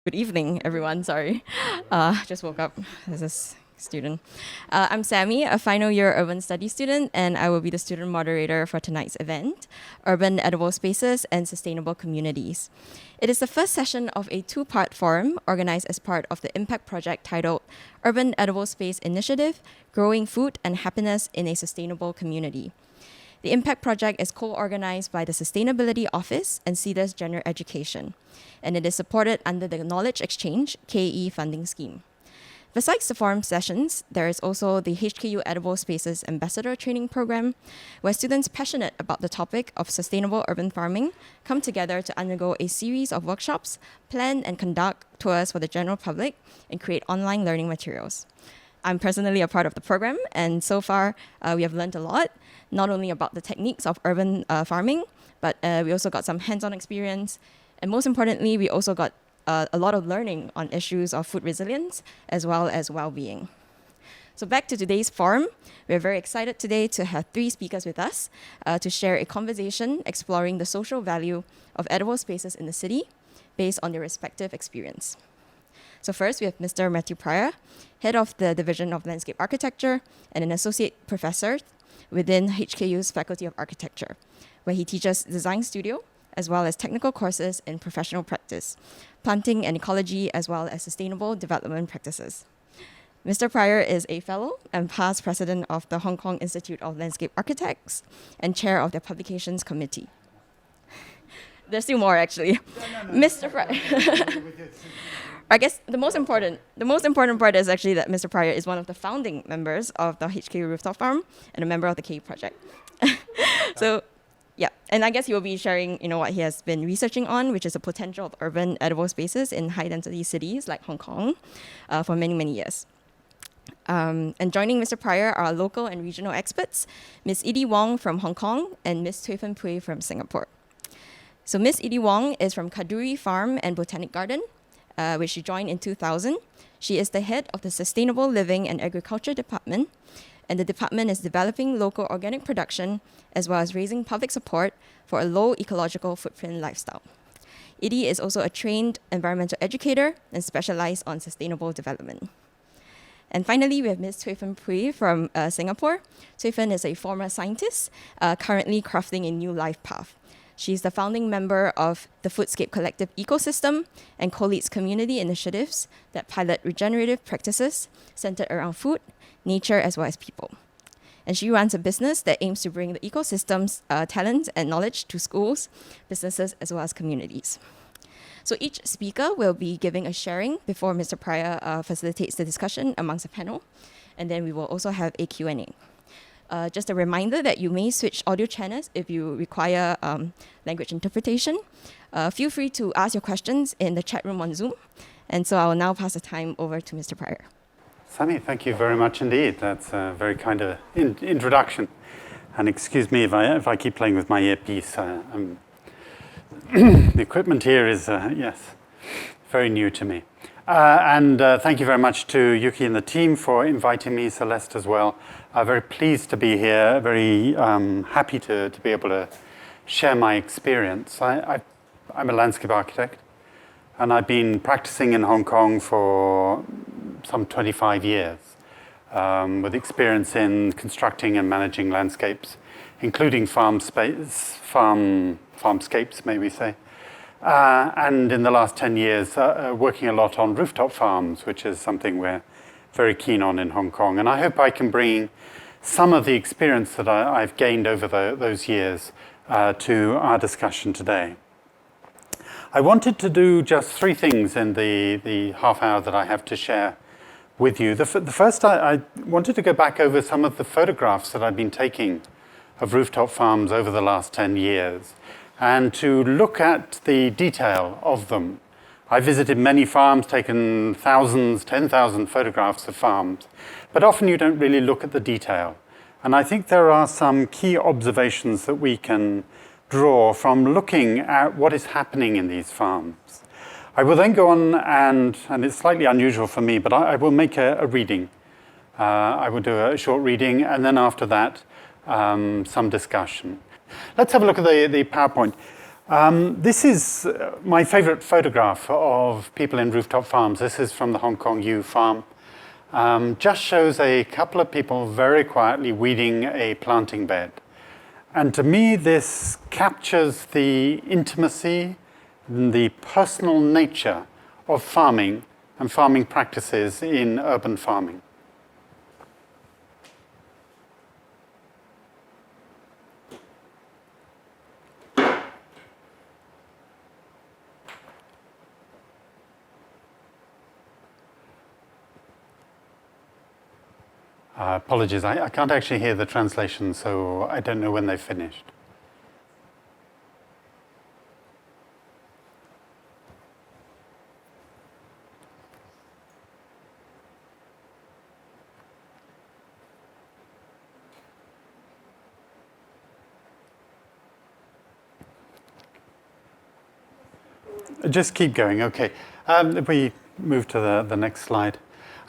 Good evening, everyone. Sorry. Just woke up as a student. I'm Sammy, a final year urban studies student, and I will be the student moderator for tonight's event, Urban Edible Spaces and Sustainable Communities. It is the first session of a two-part forum organized as part of the impact project titled Urban Edible Space Initiative, Growing Food and Happiness in a Sustainable Community. The impact project is co-organized by the Sustainability Office and CEDARS-General Education, and it is supported under the Knowledge Exchange KE funding scheme. Besides the forum sessions, there is also the HKU Edible Spaces Ambassador Training Program, where students passionate about the topic of sustainable urban farming come together to undergo a series of workshops, plan and conduct tours for the general public, and create online learning materials. I'm personally a part of the program, and so far we have learned a lot, not only about the techniques of urban farming, but we also got some hands-on experience, and most importantly, we also got a lot of learning on issues of food resilience as well as well-being. So back to today's forum, we're very excited today to have three speakers with us to share a conversation exploring the social value of edible spaces in the city based on their respective experience. So first, we have Mr. Mathew Pryor, head of the Division of Landscape Architecture and an associate professor within HKU's Faculty of Architecture, where he teaches design studio as well as technical courses in professional practice, planting and ecology, as well as sustainable development practices. Mr. Pryor is a fellow and past president of the Hong Kong Institute of Landscape Architects and chair of their publications committee. There's still more, actually. Mr. Pryor. I guess the most important part is actually that Mr. Pryor is one of the founding members of the HKU Rooftop Farm and a member of the KE project. So, yeah, and I guess he will be sharing, what he has been researching on, which is the potential of urban edible spaces in high-density cities like Hong Kong for many, many years. And joining Mr. Pryor are local and regional experts, Ms Idy Wong from Hong Kong and Ms Cuifen Pui from Singapore. So Ms Idy Wong is from Kadoorie Farm and Botanic Garden, which she joined in 2000. She is the head of the Sustainable Living and Agriculture Department, and the department is developing local organic production as well as raising public support for a low ecological footprint lifestyle. Idy is also a trained environmental educator and specialized on sustainable development. And finally, we have Ms Cuifen Pui from Singapore. Cuifen is a former scientist, currently crafting a new life path. She's the founding member of the Foodscape Collective ecosystem and co-leads community initiatives that pilot regenerative practices centered around food, nature, as well as people. And she runs a business that aims to bring the ecosystem's talent and knowledge to schools, businesses, as well as communities. So each speaker will be giving a sharing before Mr. Pryor facilitates the discussion amongst the panel. And then we will also have a Q&A. Just a reminder that you may switch audio channels if you require language interpretation. Feel free to ask your questions in the chat room on Zoom. And so I will now pass the time over to Mr. Pryor. Sammy, thank you very much indeed. That's a very kind of introduction. And excuse me if I keep playing with my earpiece. The equipment here is, yes, very new to me. And thank you very much to Yuki and the team for inviting me, Celeste as well. Very pleased to be here, very happy to be able to share my experience. I'm a landscape architect, and I've been practicing in Hong Kong for some 25 years, with experience in constructing and managing landscapes, including farmscapes, may we say. And in the last 10 years, working a lot on rooftop farms, which is something we're very keen on in Hong Kong. And I hope I can bring some of the experience that I've gained over those years to our discussion today. I wanted to do just three things in the half hour that I have to share with you. The first, I wanted to go back over some of the photographs that I've been taking of rooftop farms over the last 10 years. And to look at the detail of them. I visited many farms, taken thousands, 10,000 photographs of farms, but often you don't really look at the detail. And I think there are some key observations that we can draw from looking at what is happening in these farms. I will then go on and it's slightly unusual for me, but I will make a reading. I will do a short reading, and then after that, some discussion. Let's have a look at the PowerPoint. This is my favorite photograph of people in rooftop farms. This is from the Hong Kong U farm. Just shows a couple of people very quietly weeding a planting bed. And to me, this captures the intimacy, the personal nature of farming and farming practices in urban farming. Apologies, I can't actually hear the translation, so I don't know when they've finished. Just keep going, okay. If we move to the next slide.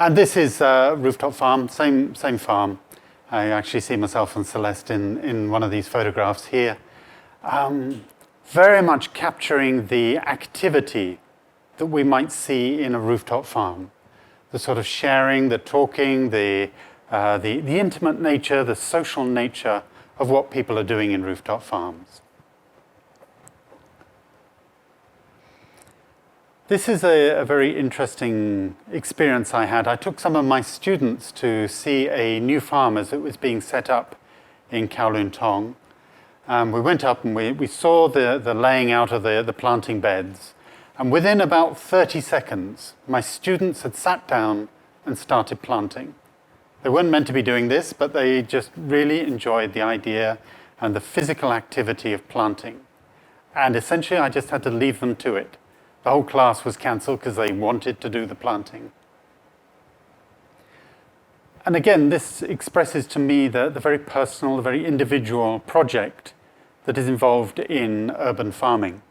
And this is Rooftop Farm, same farm. I actually see myself and Celeste in one of these photographs here. Very much capturing the activity that we might see in a rooftop farm. The sort of sharing, the talking, the intimate nature, the social nature of what people are doing in rooftop farms. This is a very interesting experience I had. I took some of my students to see a new farm as it was being set up in Kowloon Tong. We went up and we saw the laying out of the planting beds. And within about 30 seconds, my students had sat down and started planting. They weren't meant to be doing this, but they just really enjoyed the idea and the physical activity of planting. And essentially, I just had to leave them to it. The whole class was cancelled because they wanted to do the planting. And again, this expresses to me the very personal, the very individual project that is involved in urban farming.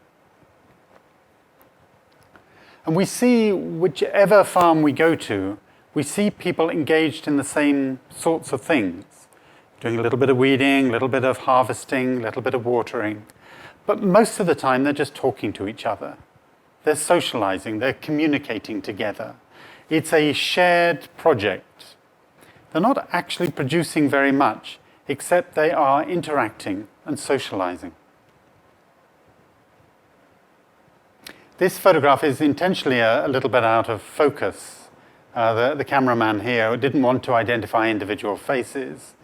And we see, whichever farm we go to, we see people engaged in the same sorts of things. Doing a little bit of weeding, a little bit of harvesting, a little bit of watering. But most of the time, they're just talking to each other. They're socializing, they're communicating together. It's a shared project. They're not actually producing very much, except they are interacting and socializing. This photograph is intentionally a little bit out of focus. The cameraman here didn't want to identify individual faces.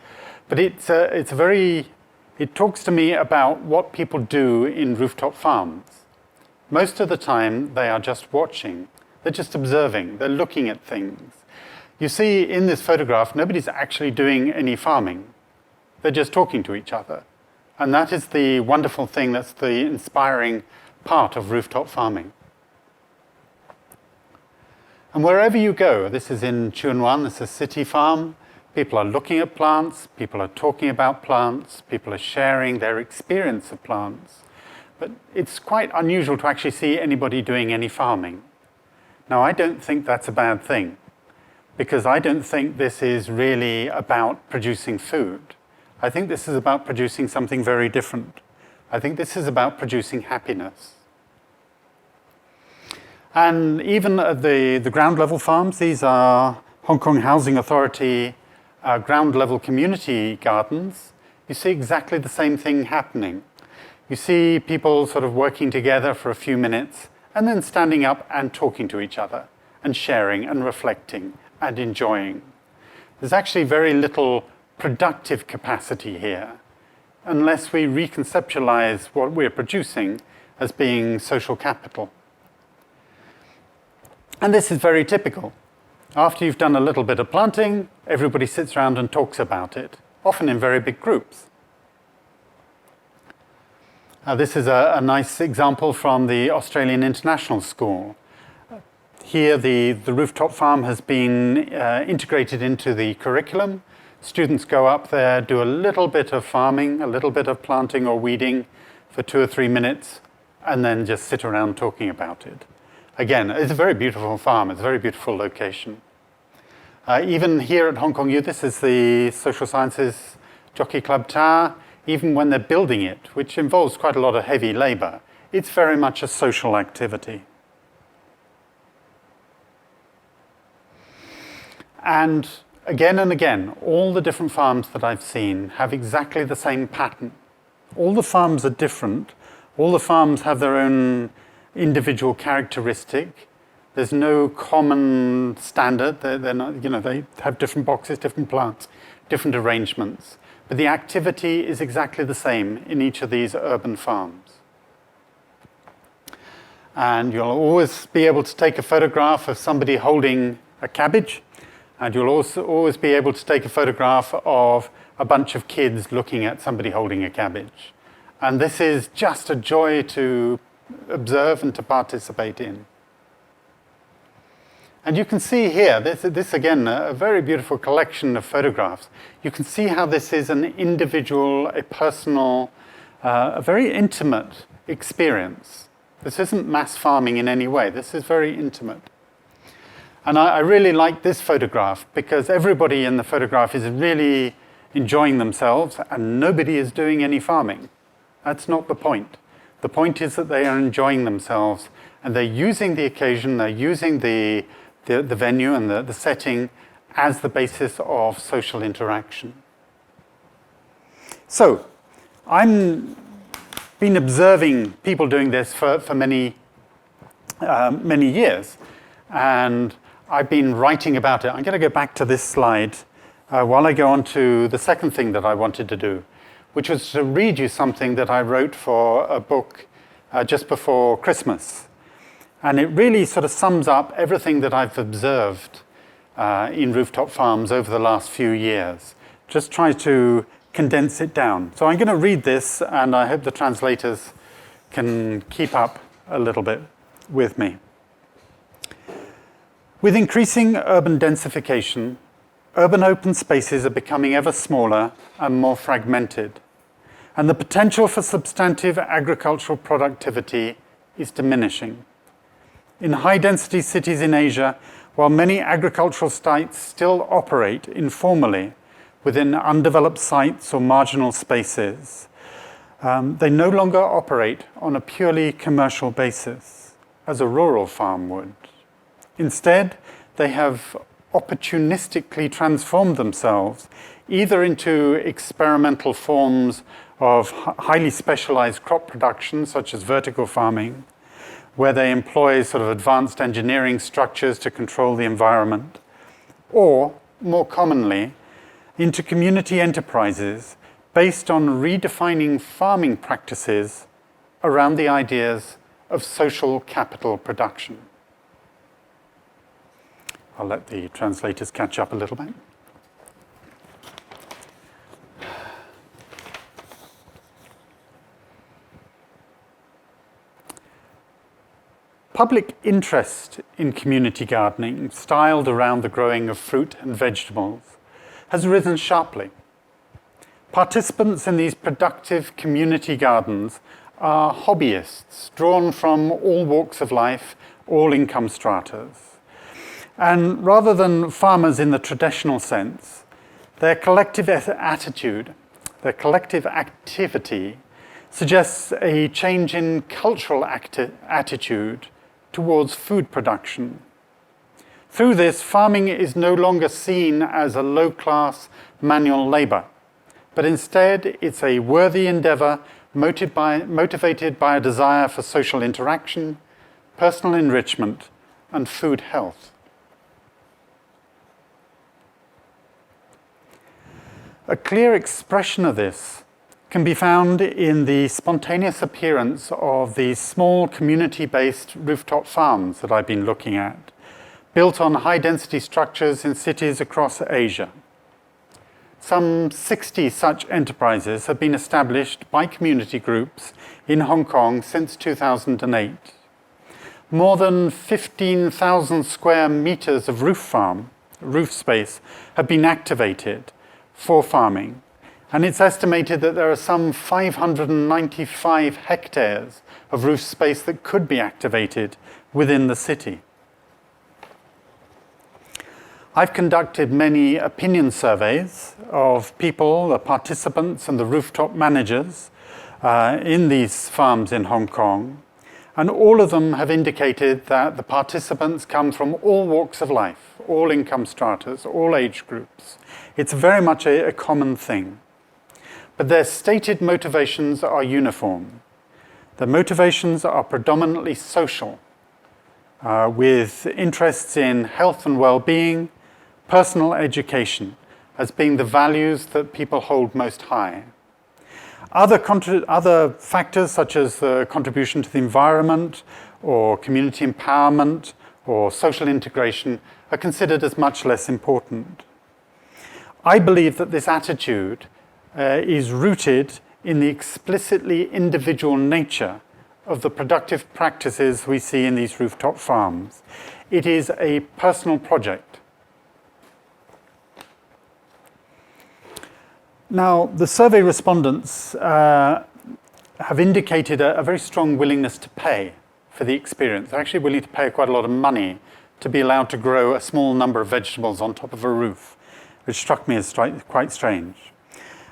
But it talks to me about what people do in rooftop farms. Most of the time, they are just watching. They're just observing. They're looking at things. You see in this photograph, nobody's actually doing any farming. They're just talking to each other. And that is the wonderful thing, that's the inspiring part of rooftop farming. And wherever you go, this is in Chuen Wan, this is a city farm, people are looking at plants, people are talking about plants, people are sharing their experience of plants. But it's quite unusual to actually see anybody doing any farming. Now, I don't think that's a bad thing, because I don't think this is really about producing food. I think this is about producing something very different. I think this is about producing happiness. And even at the ground level farms, these are Hong Kong Housing Authority ground level community gardens. You see exactly the same thing happening. You see people sort of working together for a few minutes and then standing up and talking to each other and sharing and reflecting and enjoying. There's actually very little productive capacity here unless we reconceptualize what we're producing as being social capital. And this is very typical. After you've done a little bit of planting, everybody sits around and talks about it, often in very big groups. This is a nice example from the Australian International School. Here, the rooftop farm has been integrated into the curriculum. Students go up there, do a little bit of farming, a little bit of planting or weeding for 2 or 3 minutes, and then just sit around talking about it. Again, it's a very beautiful farm. It's a very beautiful location. Even here at Hong Kong U, this is the Social Sciences Jockey Club Tower. Even when they're building it, which involves quite a lot of heavy labor, it's very much a social activity. And again, all the different farms that I've seen have exactly the same pattern. All the farms are different. All the farms have their own individual characteristic. There's no common standard. They're not, they have different boxes, different plants, different arrangements. But the activity is exactly the same in each of these urban farms. And you'll always be able to take a photograph of somebody holding a cabbage. And you'll also always be able to take a photograph of a bunch of kids looking at somebody holding a cabbage. And this is just a joy to observe and to participate in. And you can see here, this again, a very beautiful collection of photographs. You can see how this is an individual, a personal, a very intimate experience. This isn't mass farming in any way. This is very intimate. And I really like this photograph because everybody in the photograph is really enjoying themselves and nobody is doing any farming. That's not the point. The point is that they are enjoying themselves and they're using the occasion, they're using the venue and the setting as the basis of social interaction. So, I've been observing people doing this for many years. And I've been writing about it. I'm going to go back to this slide while I go on to the second thing that I wanted to do, which was to read you something that I wrote for a book just before Christmas. And it really sort of sums up everything that I've observed in rooftop farms over the last few years. Just try to condense it down. So I'm going to read this, and I hope the translators can keep up a little bit with me. With increasing urban densification, urban open spaces are becoming ever smaller and more fragmented, and the potential for substantive agricultural productivity is diminishing. In high-density cities in Asia, while many agricultural sites still operate informally within undeveloped sites or marginal spaces, they no longer operate on a purely commercial basis, as a rural farm would. Instead, they have opportunistically transformed themselves either into experimental forms of highly specialized crop production, such as vertical farming, where they employ sort of advanced engineering structures to control the environment, or, more commonly, into community enterprises based on redefining farming practices around the ideas of social capital production. I'll let the translators catch up a little bit. Public interest in community gardening, styled around the growing of fruit and vegetables, has risen sharply. Participants in these productive community gardens are hobbyists drawn from all walks of life, all income stratas. And rather than farmers in the traditional sense, their collective attitude, their collective activity suggests a change in cultural attitude towards food production. Through this, farming is no longer seen as a low-class manual labor, but instead it's a worthy endeavor motivated by a desire for social interaction, personal enrichment, and food health. A clear expression of this can be found in the spontaneous appearance of these small community-based rooftop farms that I've been looking at, built on high-density structures in cities across Asia. Some 60 such enterprises have been established by community groups in Hong Kong since 2008. More than 15,000 square meters of roof space have been activated for farming, and it's estimated that there are some 595 hectares of roof space that could be activated within the city. I've conducted many opinion surveys of people, the participants and the rooftop managers in these farms in Hong Kong, and all of them have indicated that the participants come from all walks of life, all income stratas, all age groups. It's very much a common thing. But their stated motivations are uniform. The motivations are predominantly social, with interests in health and well-being, personal education, as being the values that people hold most high. Other factors such as the contribution to the environment or community empowerment or social integration are considered as much less important. I believe that this attitude is rooted in the explicitly individual nature of the productive practices we see in these rooftop farms. It is a personal project. Now, the survey respondents have indicated a very strong willingness to pay for the experience. They're actually willing to pay quite a lot of money to be allowed to grow a small number of vegetables on top of a roof, which struck me as quite strange.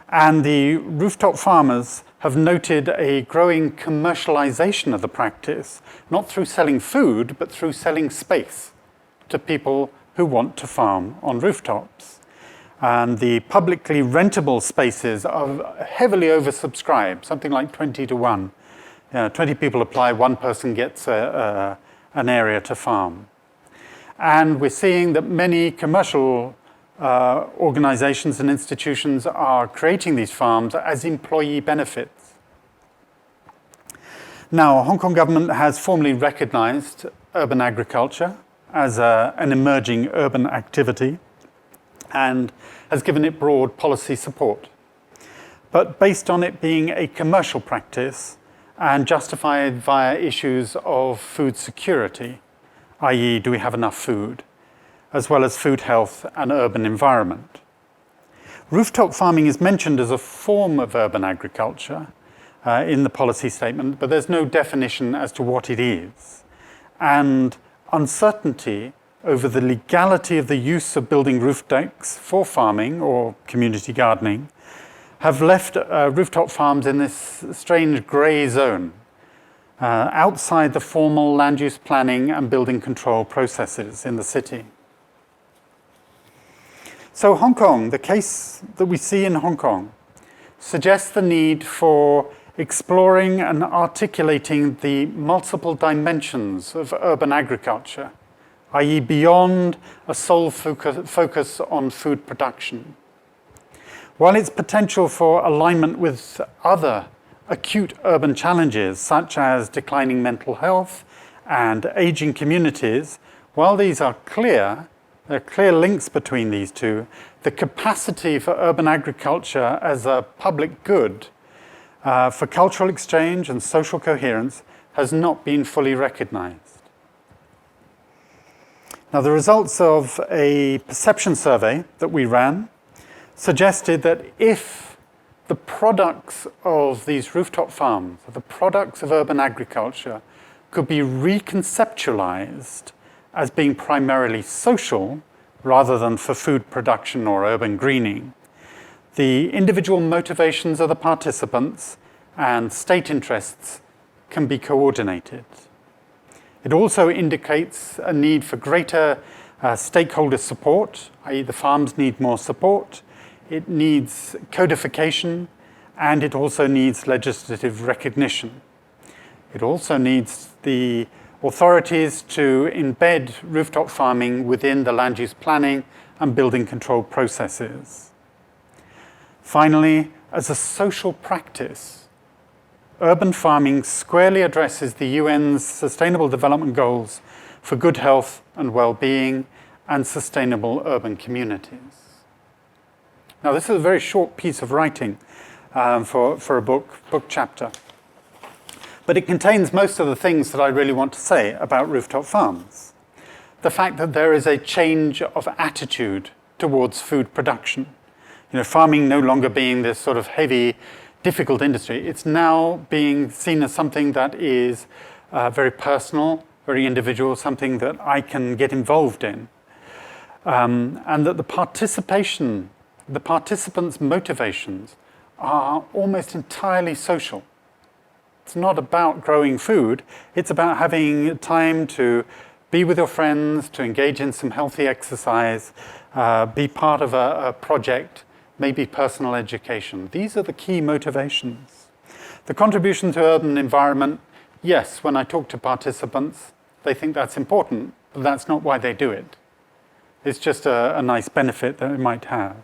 And the rooftop farmers have noted a growing commercialization of the practice, not through selling food, but through selling space to people who want to farm on rooftops. And the publicly rentable spaces are heavily oversubscribed, something like 20 to 1. 20 people apply, one person gets an area to farm. And we're seeing that many commercial organizations and institutions are creating these farms as employee benefits. Now, Hong Kong government has formally recognized urban agriculture as an emerging urban activity and has given it broad policy support. But based on it being a commercial practice and justified via issues of food security, i.e., do we have enough food, as well as food health and urban environment. Rooftop farming is mentioned as a form of urban agriculture in the policy statement, but there's no definition as to what it is. And uncertainty over the legality of the use of building roof decks for farming or community gardening have left rooftop farms in this strange grey zone outside the formal land use planning and building control processes in the city. So Hong Kong, the case that we see in Hong Kong, suggests the need for exploring and articulating the multiple dimensions of urban agriculture, i.e. beyond a sole focus on food production. While its potential for alignment with other acute urban challenges, such as declining mental health and aging communities, while these are clear, there are clear links between these two, the capacity for urban agriculture as a public good for cultural exchange and social coherence has not been fully recognized. Now, the results of a perception survey that we ran suggested that if the products of these rooftop farms, the products of urban agriculture, could be reconceptualized as being primarily social rather than for food production or urban greening, the individual motivations of the participants and state interests can be coordinated. It also indicates a need for greater stakeholder support, i.e. the farms need more support, it needs codification, and it also needs legislative recognition. It also needs the authorities to embed rooftop farming within the land use planning and building control processes. Finally, as a social practice, urban farming squarely addresses the UN's Sustainable Development Goals for good health and well-being and sustainable urban communities. Now, this is a very short piece of writing for a book chapter. But it contains most of the things that I really want to say about rooftop farms. The fact that there is a change of attitude towards food production. Farming no longer being this sort of heavy, difficult industry. It's now being seen as something that is very personal, very individual, something that I can get involved in. And that the participants' motivations are almost entirely social. It's not about growing food. It's about having time to be with your friends, to engage in some healthy exercise, be part of a project, maybe personal education. These are the key motivations. The contribution to urban environment, yes, when I talk to participants, they think that's important, but that's not why they do it. It's just a nice benefit that it might have.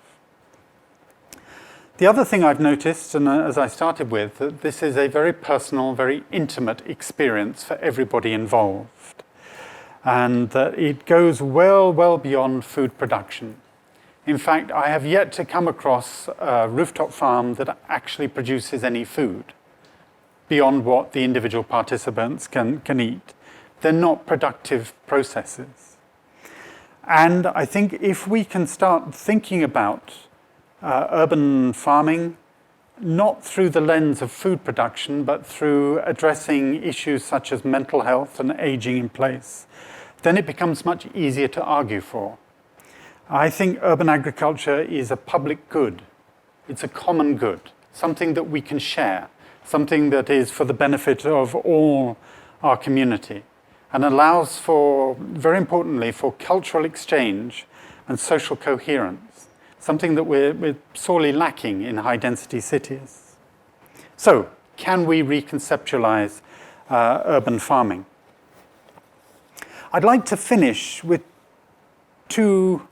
The other thing I've noticed, and as I started with, that this is a very personal, very intimate experience for everybody involved. And that it goes well, well beyond food production. In fact, I have yet to come across a rooftop farm that actually produces any food beyond what the individual participants can eat. They're not productive processes. And I think if we can start thinking about urban farming, not through the lens of food production, but through addressing issues such as mental health and aging in place, then it becomes much easier to argue for. I think urban agriculture is a public good. It's a common good, something that we can share, something that is for the benefit of all our community, and allows for, very importantly, for cultural exchange and social coherence, something that we're sorely lacking in high-density cities. So, can we reconceptualize urban farming? I'd like to finish with two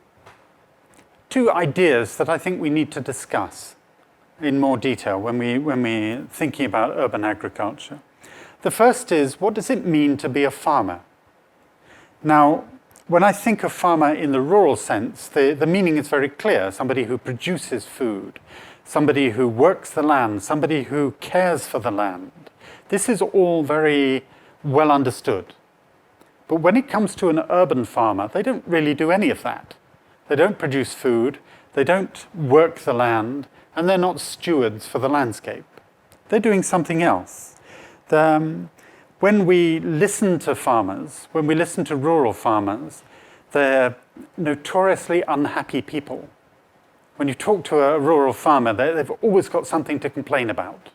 ideas that I think we need to discuss in more detail when we're thinking about urban agriculture. The first is, what does it mean to be a farmer? Now, when I think of farmer in the rural sense, the meaning is very clear. Somebody who produces food, somebody who works the land, somebody who cares for the land. This is all very well understood. But when it comes to an urban farmer, they don't really do any of that. They don't produce food, they don't work the land, and they're not stewards for the landscape. They're doing something else. When we listen to farmers, when we listen to rural farmers, they're notoriously unhappy people. When you talk to a rural farmer, they've always got something to complain about.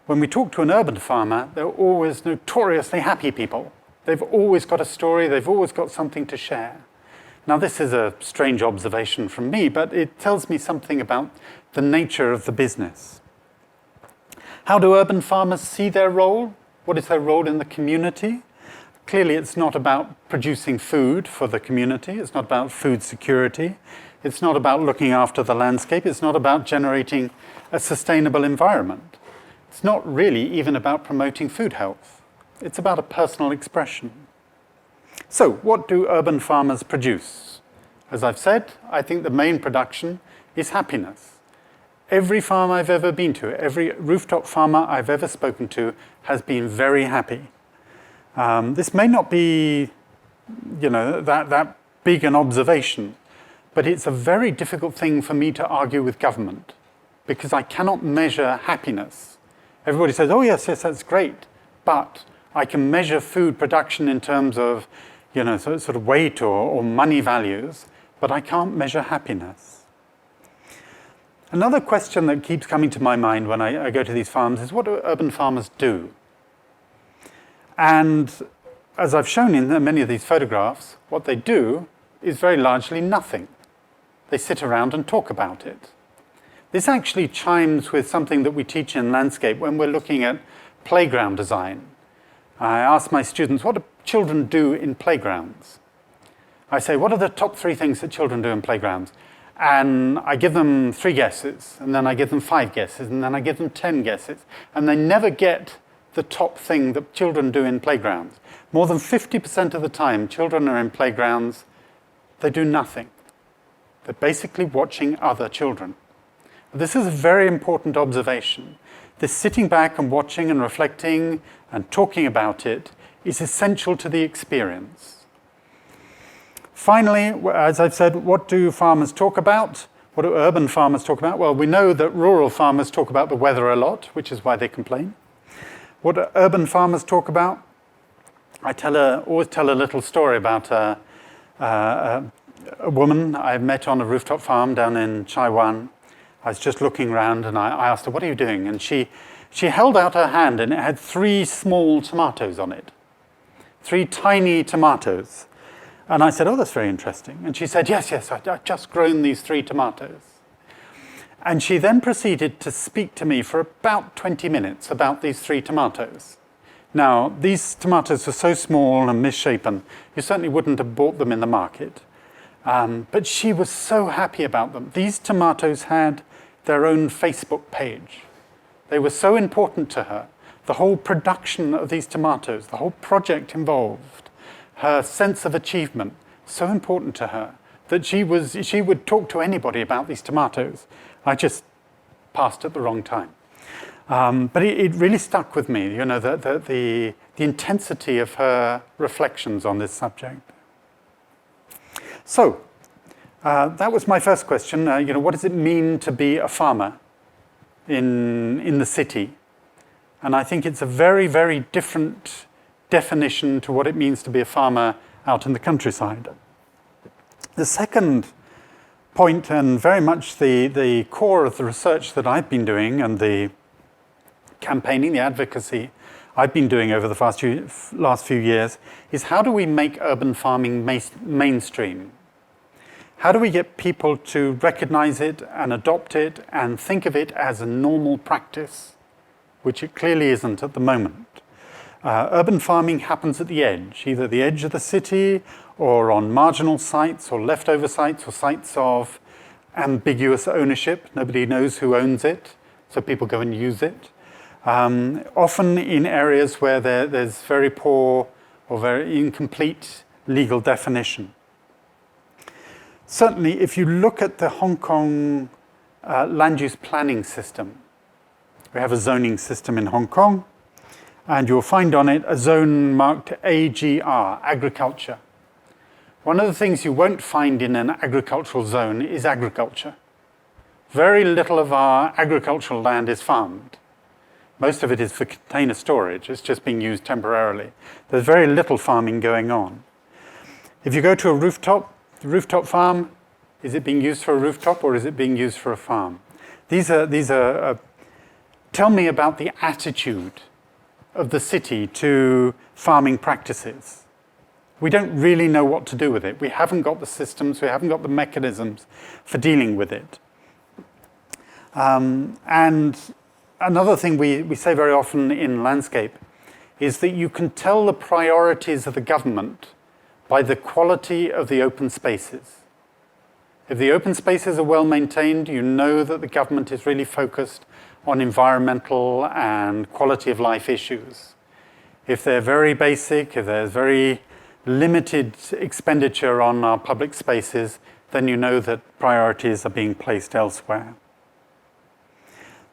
When we talk to an urban farmer, they're always notoriously happy people. They've always got a story, they've always got something to share. Now, this is a strange observation from me, but it tells me something about the nature of the business. How do urban farmers see their role? What is their role in the community? Clearly, it's not about producing food for the community. It's not about food security. It's not about looking after the landscape. It's not about generating a sustainable environment. It's not really even about promoting food health. It's about a personal expression. So, what do urban farmers produce? As I've said, I think the main production is happiness. Every farm I've ever been to, every rooftop farmer I've ever spoken to has been very happy. This may not be, that big an observation, but it's a very difficult thing for me to argue with government because I cannot measure happiness. Everybody says, oh yes, that's great, but I can measure food production in terms of, sort of weight or money values, but I can't measure happiness. Another question that keeps coming to my mind when I go to these farms is, what do urban farmers do? And as I've shown in many of these photographs, what they do is very largely nothing. They sit around and talk about it. This actually chimes with something that we teach in landscape when we're looking at playground design. I ask my students, what do children do in playgrounds? I say, what are the top 3 things that children do in playgrounds? And I give them 3 guesses, and then I give them 5 guesses, and then I give them 10 guesses. And they never get the top thing that children do in playgrounds. More than 50% of the time, children are in playgrounds, they do nothing. They're basically watching other children. This is a very important observation. This sitting back and watching and reflecting and talking about it is essential to the experience. Finally, as I've said, what do farmers talk about? What do urban farmers talk about? Well, we know that rural farmers talk about the weather a lot, which is why they complain. What do urban farmers talk about? I always tell a little story about a woman I met on a rooftop farm down in Taiwan. I was just looking around and I asked her, what are you doing? And she She held out her hand and it had 3 small tomatoes on it. 3 tiny tomatoes. And I said, oh, that's very interesting. And she said, yes, I've just grown these 3 tomatoes. And she then proceeded to speak to me for about 20 minutes about these 3 tomatoes. Now, these tomatoes were so small and misshapen, you certainly wouldn't have bought them in the market. But she was so happy about them. These tomatoes had their own Facebook page. They were so important to her. The whole production of these tomatoes, the whole project involved, her sense of achievement, so important to her that she would talk to anybody about these tomatoes. I just passed at the wrong time. But it really stuck with me, you know, the intensity of her reflections on this subject. So, that was my first question. You know, what does it mean to be a farmer in the city? And I think it's a very, very different definition to what it means to be a farmer out in the countryside. The second point, and very much the core of the research that I've been doing and the campaigning, the advocacy I've been doing over the last few years, is how do we make urban farming mainstream? How do we get people to recognize it and adopt it and think of it as a normal practice, which it clearly isn't at the moment? Urban farming happens at the edge, either the edge of the city or on marginal sites or leftover sites or sites of ambiguous ownership. Nobody knows who owns it, so people go and use it. Often in areas where there's very poor or very incomplete legal definition. Certainly, if you look at the Hong Kong land use planning system, we have a zoning system in Hong Kong, and you'll find on it a zone marked AGR, agriculture. One of the things you won't find in an agricultural zone is agriculture. Very little of our agricultural land is farmed. Most of it is for container storage. It's just being used temporarily. There's very little farming going on. If you go to a rooftop farm, is it being used for a rooftop or is it being used for a farm? These are tell me about the attitude of the city to farming practices. We don't really know what to do with it. We haven't got the systems, we haven't got the mechanisms for dealing with it. And another thing we say very often in landscape is that you can tell the priorities of the government by the quality of the open spaces. If the open spaces are well maintained, you know that the government is really focused on environmental and quality of life issues. If they're very basic, if there's very limited expenditure on our public spaces, then you know that priorities are being placed elsewhere.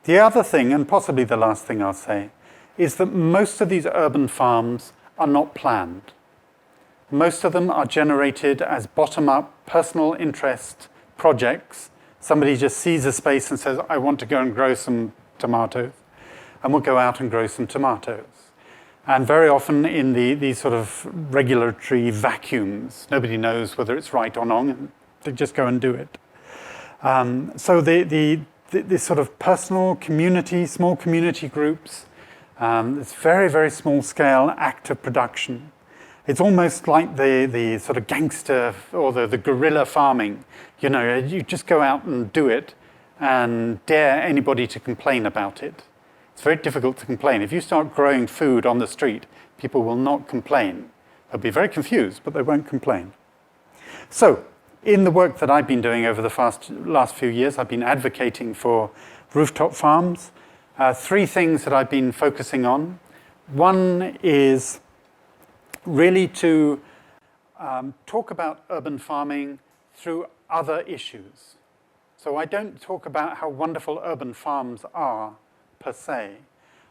The other thing, and possibly the last thing I'll say, is that most of these urban farms are not planned. Most of them are generated as bottom-up personal interest projects. Somebody just sees a space and says, I want to go and grow some tomatoes, and we'll go out and grow some tomatoes. And very often in these sort of regulatory vacuums, nobody knows whether it's right or wrong, and they just go and do it. So this sort of personal community, small community groups, it's very, very small scale act of production. It's almost like the sort of gangster or the guerrilla farming. You know, you just go out and do it and dare anybody to complain about it. It's very difficult to complain. If you start growing food on the street, people will not complain. They'll be very confused, but they won't complain. So, in the work that I've been doing over the last few years, I've been advocating for rooftop farms. 3 things that I've been focusing on. One is really to talk about urban farming through other issues. So I don't talk about how wonderful urban farms are, per se.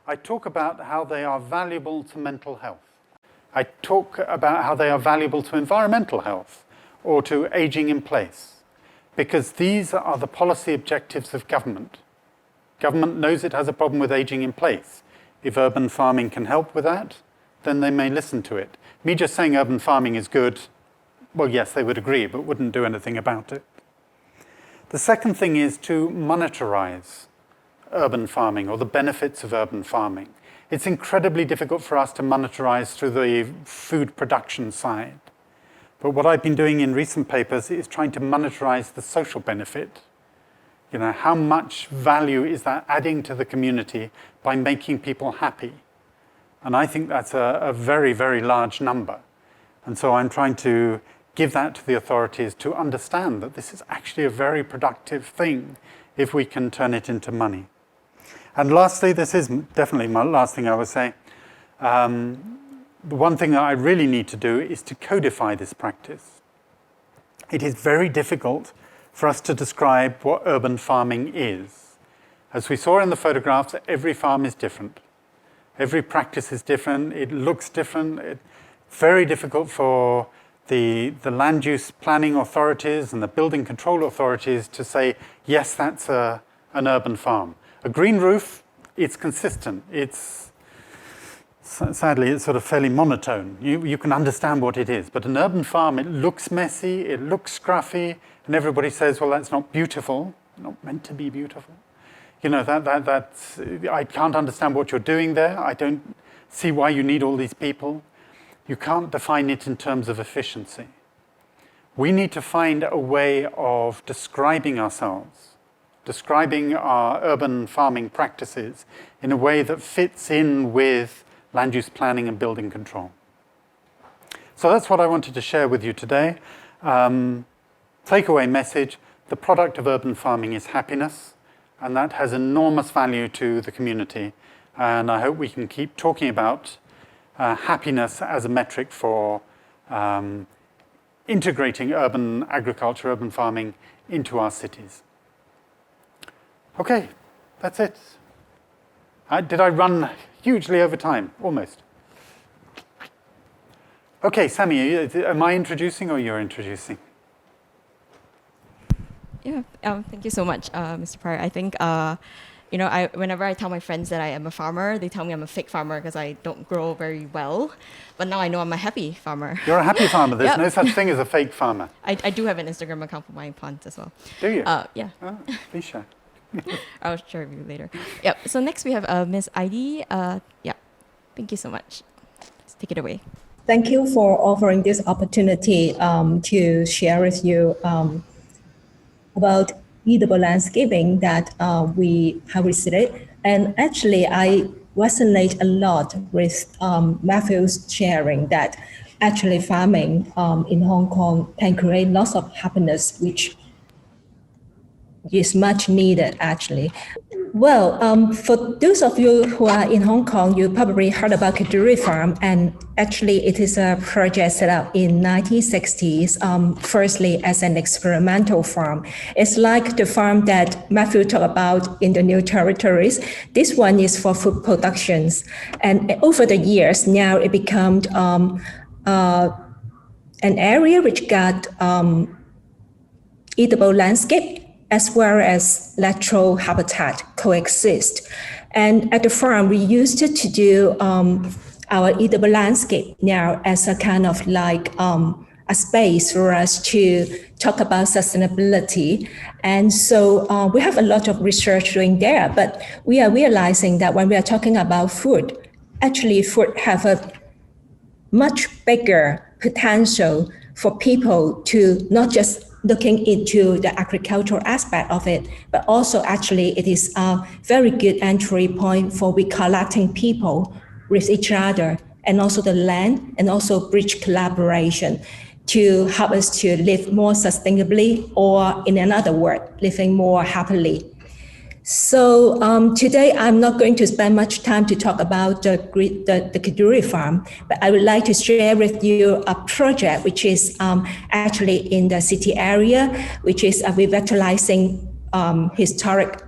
I talk about how they are valuable to mental health. I talk about how they are valuable to environmental health or to aging in place, because these are the policy objectives of government. Government knows it has a problem with aging in place. If urban farming can help with that, then they may listen to it. Me just saying urban farming is good, well, yes, they would agree, but wouldn't do anything about it. The second thing is to monetize urban farming or the benefits of urban farming. It's incredibly difficult for us to monetize through the food production side. But what I've been doing in recent papers is trying to monetize the social benefit. You know, how much value is that adding to the community by making people happy? And I think that's a very, very large number. And so I'm trying to give that to the authorities to understand that this is actually a very productive thing if we can turn it into money. And lastly, this is definitely my last thing I would say. The one thing that I really need to do is to codify this practice. It is very difficult for us to describe what urban farming is. As we saw in the photographs, every farm is different. Every practice is different. It looks different. It's very difficult for the land use planning authorities and the building control authorities to say, yes, that's an urban farm. A green roof, it's consistent. Sadly, it's sort of fairly monotone. You can understand what it is. But an urban farm, it looks messy, it looks scruffy, and everybody says, well, that's not beautiful, not meant to be beautiful. You know, that's, I can't understand what you're doing there. I don't see why you need all these people. You can't define it in terms of efficiency. We need to find a way of describing ourselves, describing our urban farming practices in a way that fits in with land use planning and building control. So that's what I wanted to share with you today. Takeaway message, the product of urban farming is happiness, and that has enormous value to the community. And I hope we can keep talking about happiness as a metric for integrating urban agriculture, urban farming into our cities. Okay, that's it. Did I run hugely over time? Almost. Okay, Sammy, am I introducing or you're introducing? Yeah, thank you so much, Mr. Pryor. I think, whenever I tell my friends that I am a farmer, they tell me I'm a fake farmer because I don't grow very well. But now I know I'm a happy farmer. You're a happy farmer. There's Yep. no such thing as a fake farmer. I do have an Instagram account for my plants as well. Do you? Yeah. Oh, be sure. I'll share with you later. Yep. So next we have Ms. Idy. Thank you so much. Let's take it away. Thank you for offering this opportunity to share with you about eatable landscaping that we have received. And actually, I resonate a lot with Matthew's sharing that actually farming in Hong Kong can create lots of happiness, which is much needed actually. Well, for those of you who are in Hong Kong, you probably heard about Kadoorie Farm, and actually it is a project set up in 1960s, firstly as an experimental farm. It's like the farm that Matthew talked about in the New Territories. This one is for food productions. And over the years, now it became an area which got eatable landscape as well as natural habitat coexist. And at the farm, we used to do our eatable landscape now as a kind of like a space for us to talk about sustainability. And so we have a lot of research doing there, but we are realizing that when we are talking about food, actually food have a much bigger potential for people to not just looking into the agricultural aspect of it, but also actually it is a very good entry point for reconnecting people with each other and also the land, and also bridge collaboration to help us to live more sustainably, or in another word, living more happily. So today I'm not going to spend much time to talk about the Kadoorie farm, but I would like to share with you a project which is actually in the city area, which is a revitalizing historic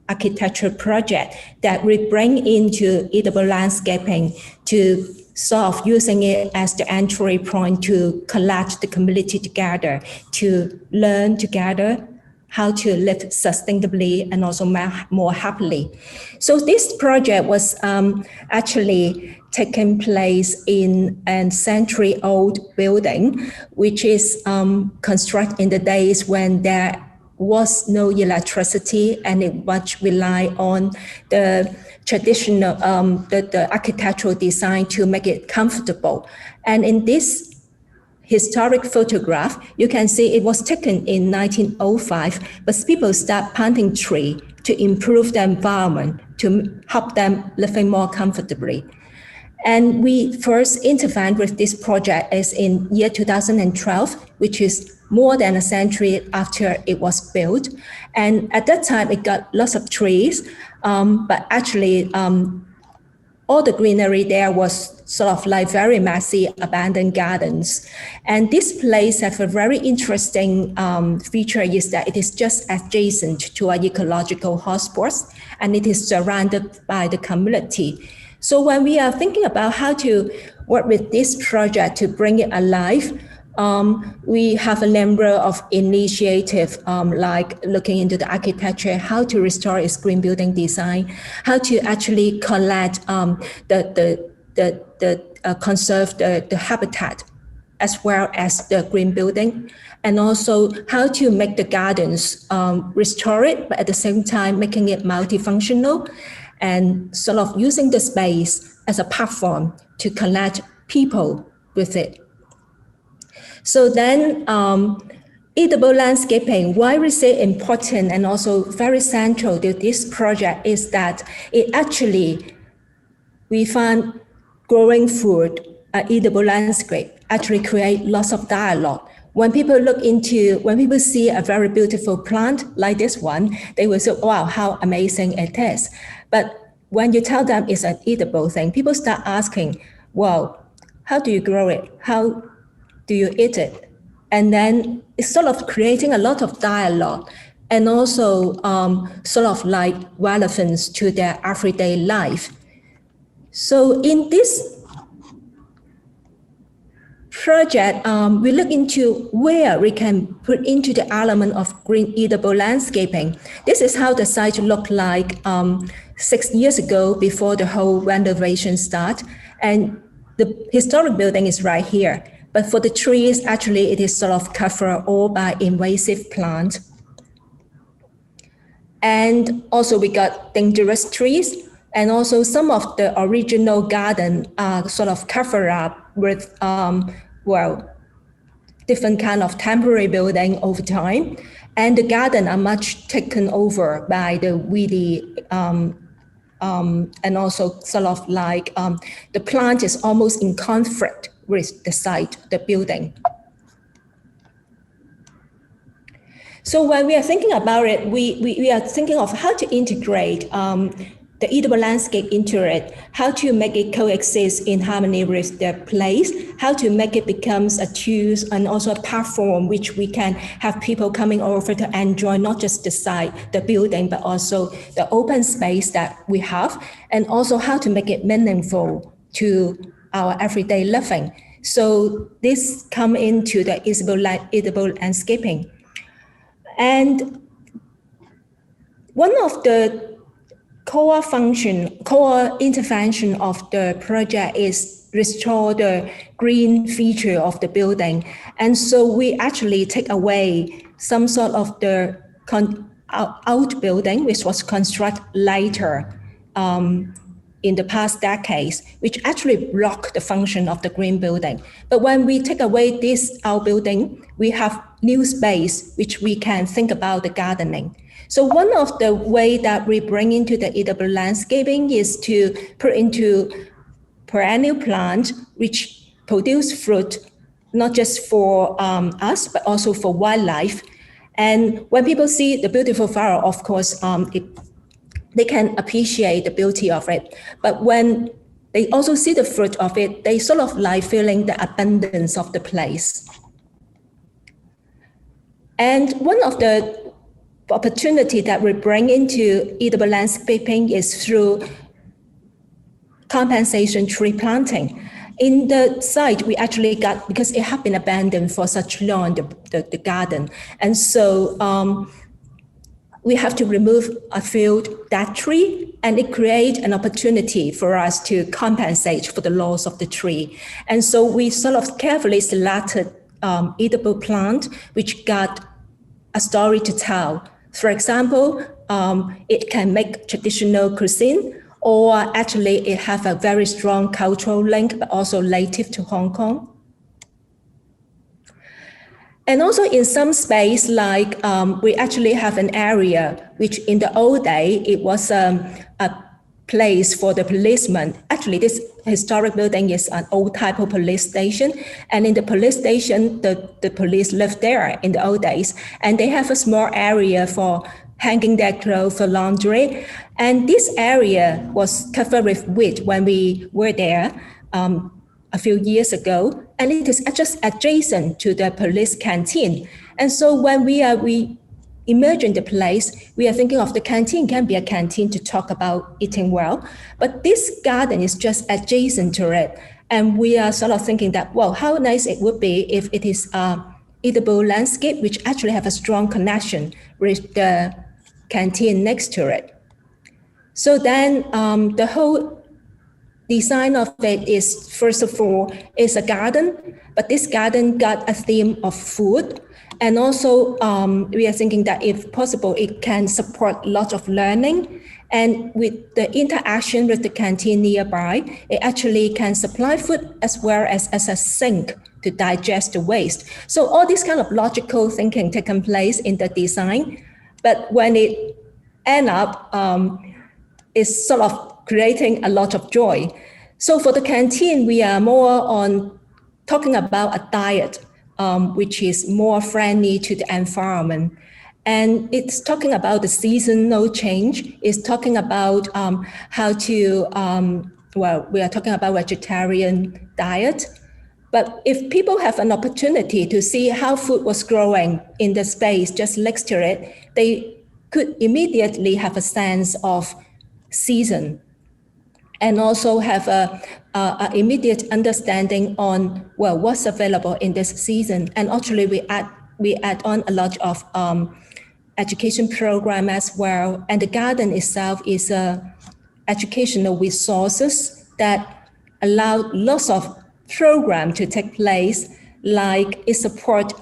architecture project that we bring into eatable landscaping to sort of using it as the entry point to collect the community together, to learn together how to live sustainably and also more happily. So this project was actually taking place in a century-old building, which is constructed in the days when there was no electricity, and it much rely on the traditional, the architectural design to make it comfortable. And in this historic photograph, you can see it was taken in 1905, but people start planting tree to improve the environment, to help them living more comfortably. And we first intervened with this project is in year 2012, which is more than a century after it was built. And at that time, it got lots of trees, but actually all the greenery there was sort of like very messy, abandoned gardens. And this place has a very interesting feature is that it is just adjacent to our ecological hotspots, and it is surrounded by the community. So when we are thinking about how to work with this project to bring it alive, we have a number of initiatives like looking into the architecture, how to restore its green building design, how to actually collect conserve the habitat as well as the green building, and also how to make the gardens restore it, but at the same time making it multifunctional and sort of using the space as a platform to connect people with it. So then edible landscaping, why we say important and also very central to this project is that it actually, we found growing food, edible landscape actually create lots of dialogue. When people see a very beautiful plant like this one, they will say, wow, how amazing it is. But when you tell them it's an edible thing, people start asking, well, how do you grow it? How do you eat it? And then it's sort of creating a lot of dialogue and also sort of like relevance to their everyday life. So in this project, we look into where we can put into the element of green edible landscaping. This is how the site looked like 6 years ago before the whole renovation start. And the historic building is right here. But for the trees, actually, it is sort of covered all by invasive plants. And also we got dangerous trees. And also some of the original garden are sort of covered up with, different kind of temporary building over time. And the garden are much taken over by the weedy, and also sort of like the plant is almost in conflict with the site, the building. So when we are thinking about it, we are thinking of how to integrate the edible landscape into it, how to make it coexist in harmony with the place, how to make it becomes a tool and also a platform which we can have people coming over to enjoy not just the site, the building, but also the open space that we have, and also how to make it meaningful to our everyday living. So this come into the edible landscaping. And one of the core intervention of the project is restore the green feature of the building. And so we actually take away some sort of the outbuilding, which was constructed later in the past decades, which actually block the function of the green building. But when we take away this outbuilding, we have new space, which we can think about the gardening. So one of the way that we bring into the edible landscaping is to put into perennial plant, which produce fruit, not just for us, but also for wildlife. And when people see the beautiful flower, of course, they can appreciate the beauty of it. But when they also see the fruit of it, they sort of like feeling the abundance of the place. And one of the opportunity that we bring into edible landscaping is through compensation tree planting. In the site, we actually got, because it had been abandoned for such long, the garden. And so we have to remove a few dead tree, and it creates an opportunity for us to compensate for the loss of the tree. And so we sort of carefully selected edible plant, which got a story to tell. For example, it can make traditional cuisine, or actually it have a very strong cultural link, but also native to Hong Kong. And also in some space, like we actually have an area, which in the old day, it was a place for the policemen. Actually, this historic building is an old type of police station. And in the police station, the police lived there in the old days. And they have a small area for hanging their clothes for laundry. And this area was covered with wood when we were there a few years ago. And it is just adjacent to the police canteen. And so when we imagine the place, we are thinking of the canteen can be a canteen to talk about eating well, but this garden is just adjacent to it. And we are sort of thinking that, well, how nice it would be if it is a eatable landscape, which actually have a strong connection with the canteen next to it. So then the whole design of it is, first of all, is a garden, but this garden got a theme of food. And also, we are thinking that if possible, it can support lots of learning. And with the interaction with the canteen nearby, it actually can supply food as well as a sink to digest the waste. So all this kind of logical thinking taken place in the design. But when it end up, it's sort of creating a lot of joy. So for the canteen, we are more on talking about a diet, which is more friendly to the environment. And it's talking about the seasonal change. It's talking about how to, we are talking about vegetarian diet. But if people have an opportunity to see how food was growing in the space just next to it, they could immediately have a sense of season and also have a immediate understanding on, well, what's available in this season. And actually we add on a lot of education program as well. And the garden itself is educational resources that allow lots of program to take place, like it support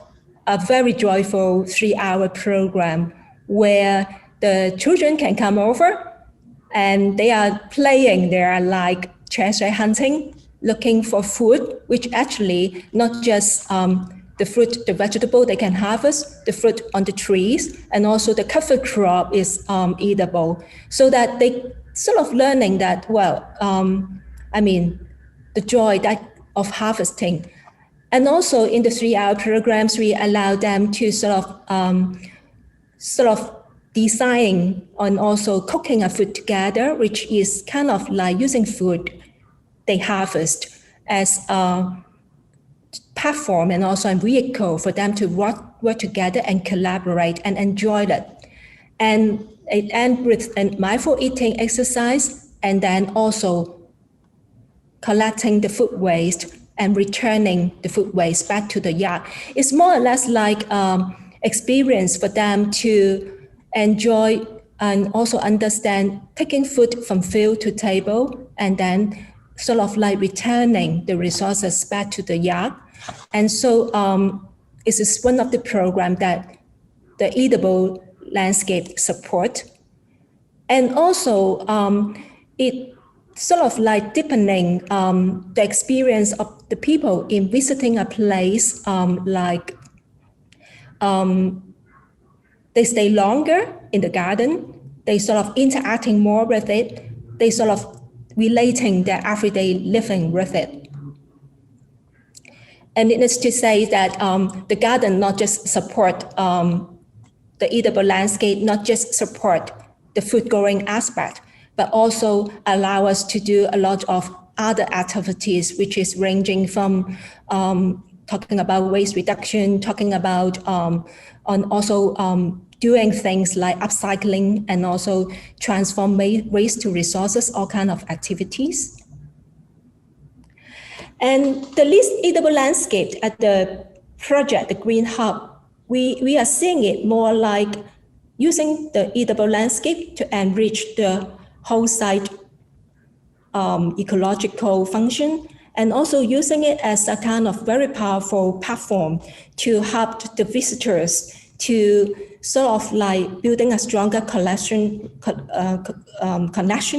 a very joyful 3-hour program where the children can come over and they are playing there like treasure hunting, looking for food, which actually not just the fruit, the vegetable they can harvest, the fruit on the trees, and also the cover crop is eatable. So that they sort of learning that, well, the joy of harvesting. And also in the 3-hour programs, we allow them to sort of design on also cooking a food together, which is kind of like using food they harvest as a platform and also a vehicle for them to work together and collaborate and enjoy it. And it ends with a mindful eating exercise, and then also collecting the food waste and returning the food waste back to the yard. It's more or less like experience for them to enjoy and also understand taking food from field to table and then sort of like returning the resources back to the yard. And so this is one of the programs that the eatable landscape support. And also it sort of like deepening the experience of the people in visiting a place, they stay longer in the garden, they sort of interacting more with it, they sort of relating their everyday living with it. And it is to say that the garden not just support the eatable landscape, not just support the food growing aspect, but also allow us to do a lot of other activities, which is ranging from talking about waste reduction, talking about doing things like upcycling and also transform waste to resources, all kinds of activities. And the least eatable landscape at the project, the Green Hub, we are seeing it more like using the eatable landscape to enrich the whole site ecological function, and also using it as a kind of very powerful platform to help the visitors to sort of like building a stronger connection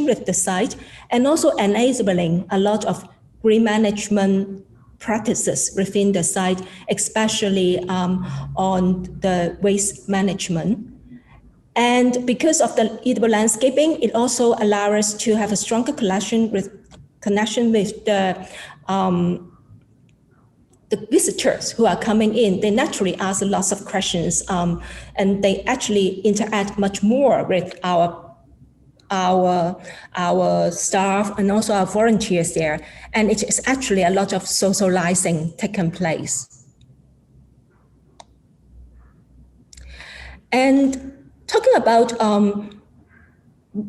with the site, and also enabling a lot of green management practices within the site, especially on the waste management. And because of the edible landscaping, it also allows us to have a stronger connection with the visitors who are coming in. They naturally ask lots of questions, and they actually interact much more with our staff and also our volunteers there. And it is actually a lot of socializing taking place. And talking about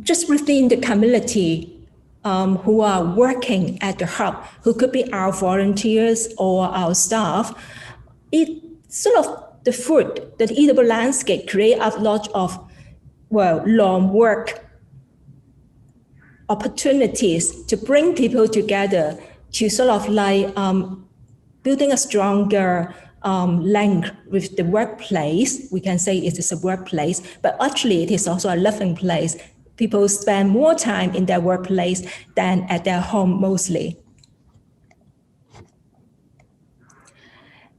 just within the community who are working at the hub, who could be our volunteers or our staff, it sort of the food, the edible landscape create a lot of, long work opportunities to bring people together to sort of like building a stronger link with the workplace. We can say it is a workplace, but actually it is also a living place. People spend more time in their workplace than at their home mostly.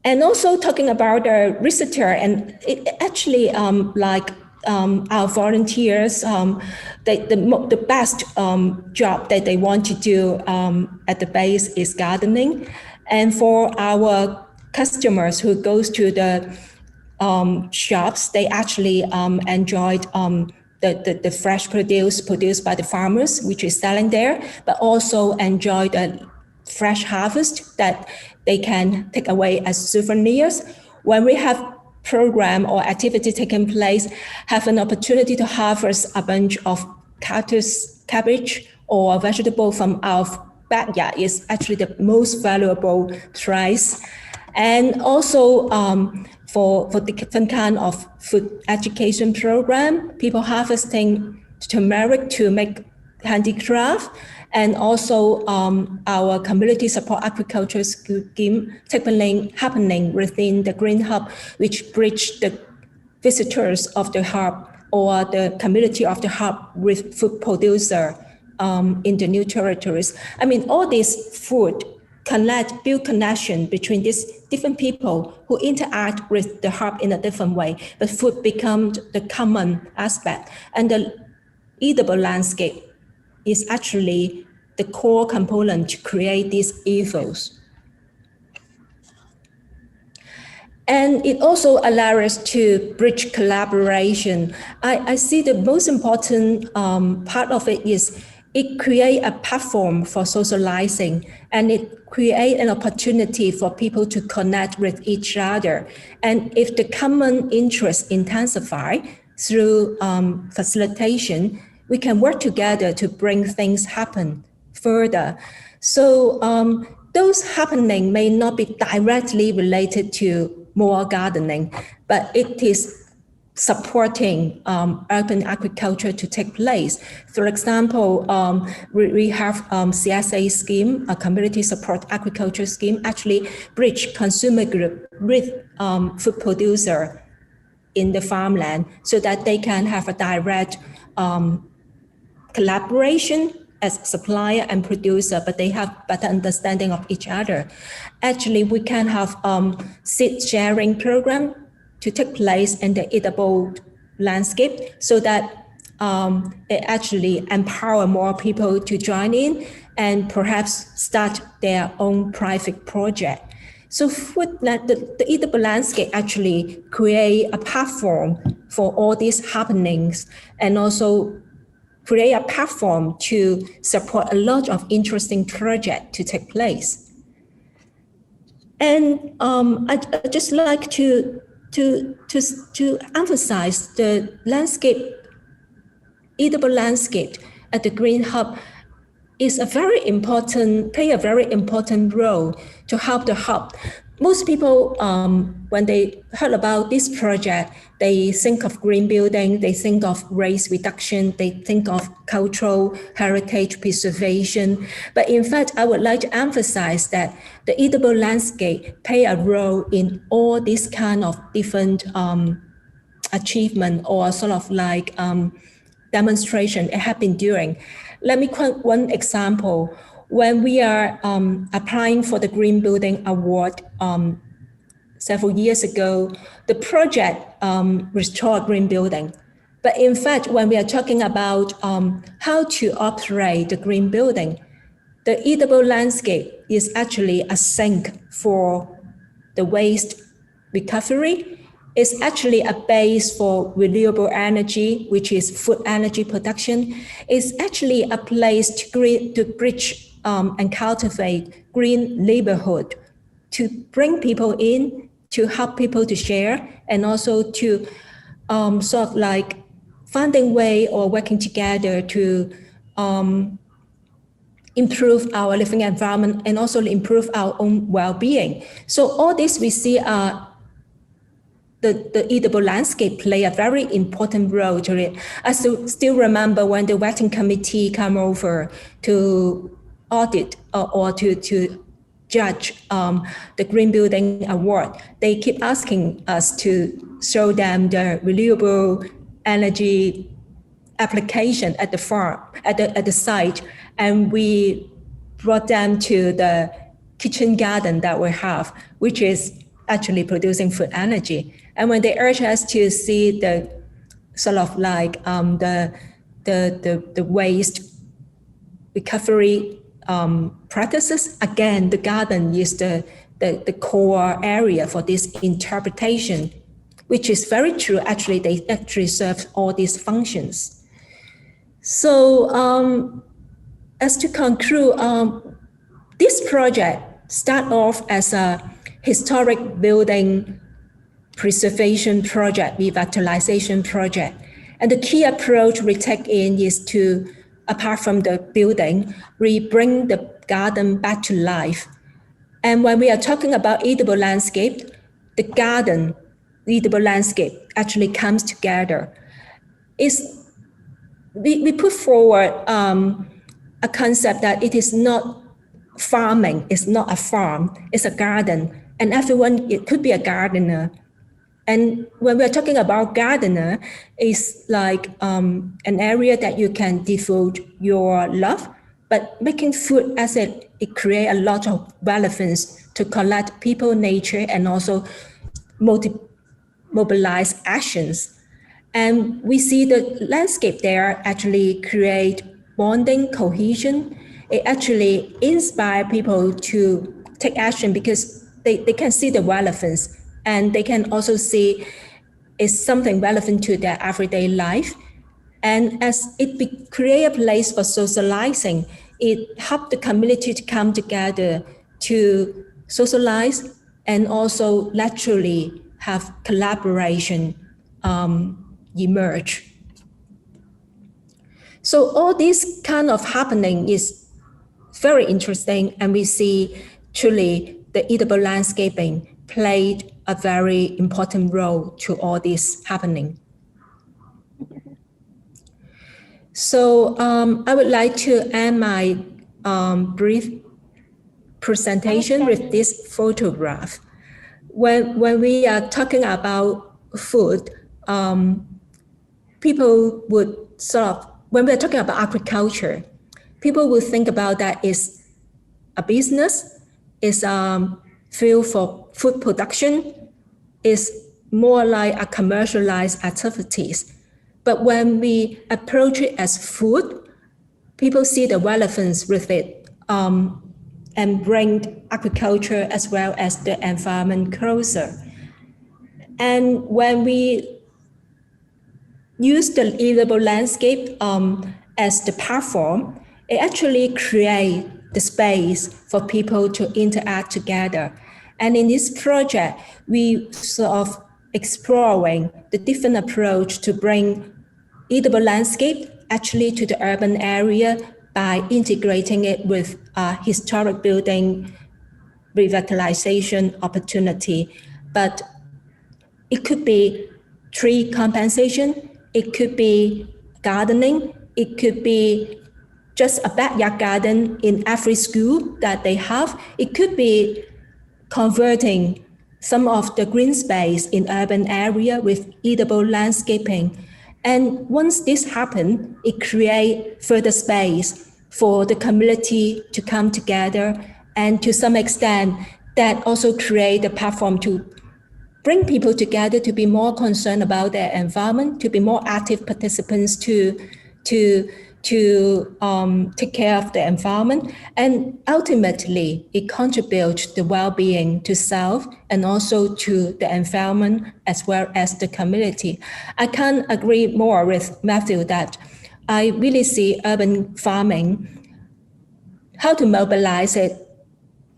And also talking about the visitor, and it actually our volunteers, the best job that they want to do at the base is gardening. And for our customers who goes to the shops, they actually enjoyed the fresh produce produced by the farmers, which is selling there, but also enjoy the fresh harvest that they can take away as souvenirs. When we have program or activity taking place, have an opportunity to harvest a bunch of cabbage or vegetable from our backyard is actually the most valuable prize. And also for the different kind of food education program, people harvesting turmeric to make handicraft, and also our community support agriculture scheme happening within the Green Hub, which bridge the visitors of the hub or the community of the hub with food producer in the new territories. I mean, all this food build connection between these different people who interact with the hub in a different way, but food becomes the common aspect. And the edible landscape is actually the core component to create these ethos. And it also allows us to bridge collaboration. I see the most important part of it is it creates a platform for socializing, and it creates an opportunity for people to connect with each other. And if the common interests intensify through facilitation, we can work together to bring things happen further. So those happening may not be directly related to more gardening, but it is supporting urban agriculture to take place. For example, we have CSA scheme, a community support agriculture scheme, actually bridge consumer group with food producer in the farmland so that they can have a direct collaboration as supplier and producer, but they have better understanding of each other. Actually, we can have seed sharing program to take place in the edible landscape so that it actually empower more people to join in and perhaps start their own private project. So the edible landscape actually create a platform for all these happenings, and also create a platform to support a lot of interesting projects to take place. And I'd just like to emphasize the landscape, edible landscape at the Green Hub is play a very important role to help the hub. Most people, when they heard about this project, they think of green building, they think of waste reduction, they think of cultural heritage preservation. But in fact, I would like to emphasize that the edible landscape play a role in all these kind of different achievement or sort of like demonstration it have been doing. Let me quote one example. When we are applying for the Green Building Award several years ago, the project restored green building. But in fact, when we are talking about how to operate the green building, the eatable landscape is actually a sink for the waste recovery. It's actually a base for renewable energy, which is food energy production. It's actually a place to bridge and cultivate green neighborhood, to bring people in, to help people to share, and also to sort of like finding way or working together to improve our living environment and also improve our own well-being. So all this we see the eatable landscape play a very important role to it. I still remember when the vetting committee come over to audit or to judge the Green Building Award, they keep asking us to show them the renewable energy application at the farm, at the site, and we brought them to the kitchen garden that we have, which is actually producing food energy. And when they urge us to see the sort of like the waste recovery practices, again, the garden is the core area for this interpretation, which is very true. Actually, they actually serve all these functions. So as to conclude, this project started off as a historic building preservation project, revitalization project. And the key approach we take in is to, apart from the building, we bring the garden back to life. And when we are talking about eatable landscape, the garden, eatable landscape actually comes together. We put forward a concept that it is not farming, it's not a farm, it's a garden. And everyone, it could be a gardener. And when we're talking about gardener, it's like an area that you can devote your love, but making food as it creates a lot of relevance to collect people, nature, and also mobilize actions. And we see the landscape there actually create bonding, cohesion. It actually inspires people to take action because they can see the relevance. And they can also see it's something relevant to their everyday life. And as it create a place for socializing, it helped the community to come together to socialize and also naturally have collaboration emerge. So all this kind of happening is very interesting, and we see truly the eatable landscaping played a very important role to all this happening. So I would like to end my brief presentation with this photograph. When we are talking about food, people would sort of, when we're talking about agriculture, people would think about that is a business, is field for food production, is more like a commercialized activities. But when we approach it as food, people see the relevance with it and bring agriculture as well as the environment closer. And when we use the eatable landscape as the platform, it actually creates the space for people to interact together. And in this project, we sort of exploring the different approach to bring eatable landscape actually to the urban area by integrating it with historic building revitalization opportunity. But it could be tree compensation, it could be gardening, it could be just a backyard garden in every school that they have. It could be converting some of the green space in urban area with eatable landscaping. And once this happens, it creates further space for the community to come together. And to some extent, that also create a platform to bring people together to be more concerned about their environment, to be more active participants to take care of the environment. And ultimately, it contributes to the well-being to self and also to the environment as well as the community. I can't agree more with Matthew that I really see urban farming, how to mobilize it,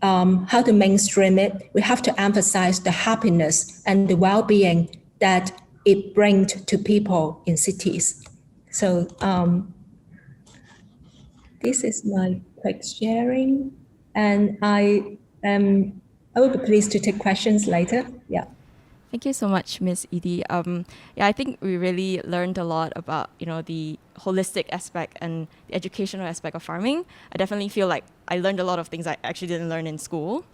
how to mainstream it. We have to emphasize the happiness and the well-being that it brings to people in cities. So this is my quick sharing, and I will be pleased to take questions later. Yeah. Thank you so much, Ms. Idy. I think we really learned a lot about, the holistic aspect and the educational aspect of farming. I definitely feel like I learned a lot of things I actually didn't learn in school.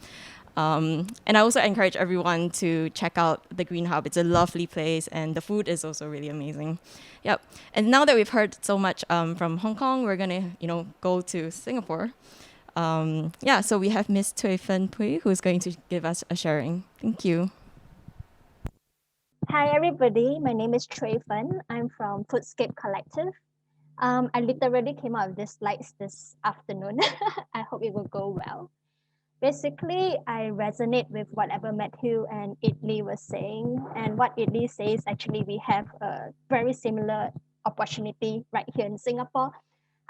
And I also encourage everyone to check out the Green Hub. It's a lovely place, and the food is also really amazing. Yep. And now that we've heard so much from Hong Kong, we're gonna, go to Singapore. So we have Ms Cuifen Pui, who's going to give us a sharing. Thank you. Hi everybody, my name is Cuifen. I'm from Foodscape Collective. I literally came out of these slides this afternoon. I hope it will go well. Basically, I resonate with whatever Mathew and Idy was saying. And what Idy says, actually, we have a very similar opportunity right here in Singapore.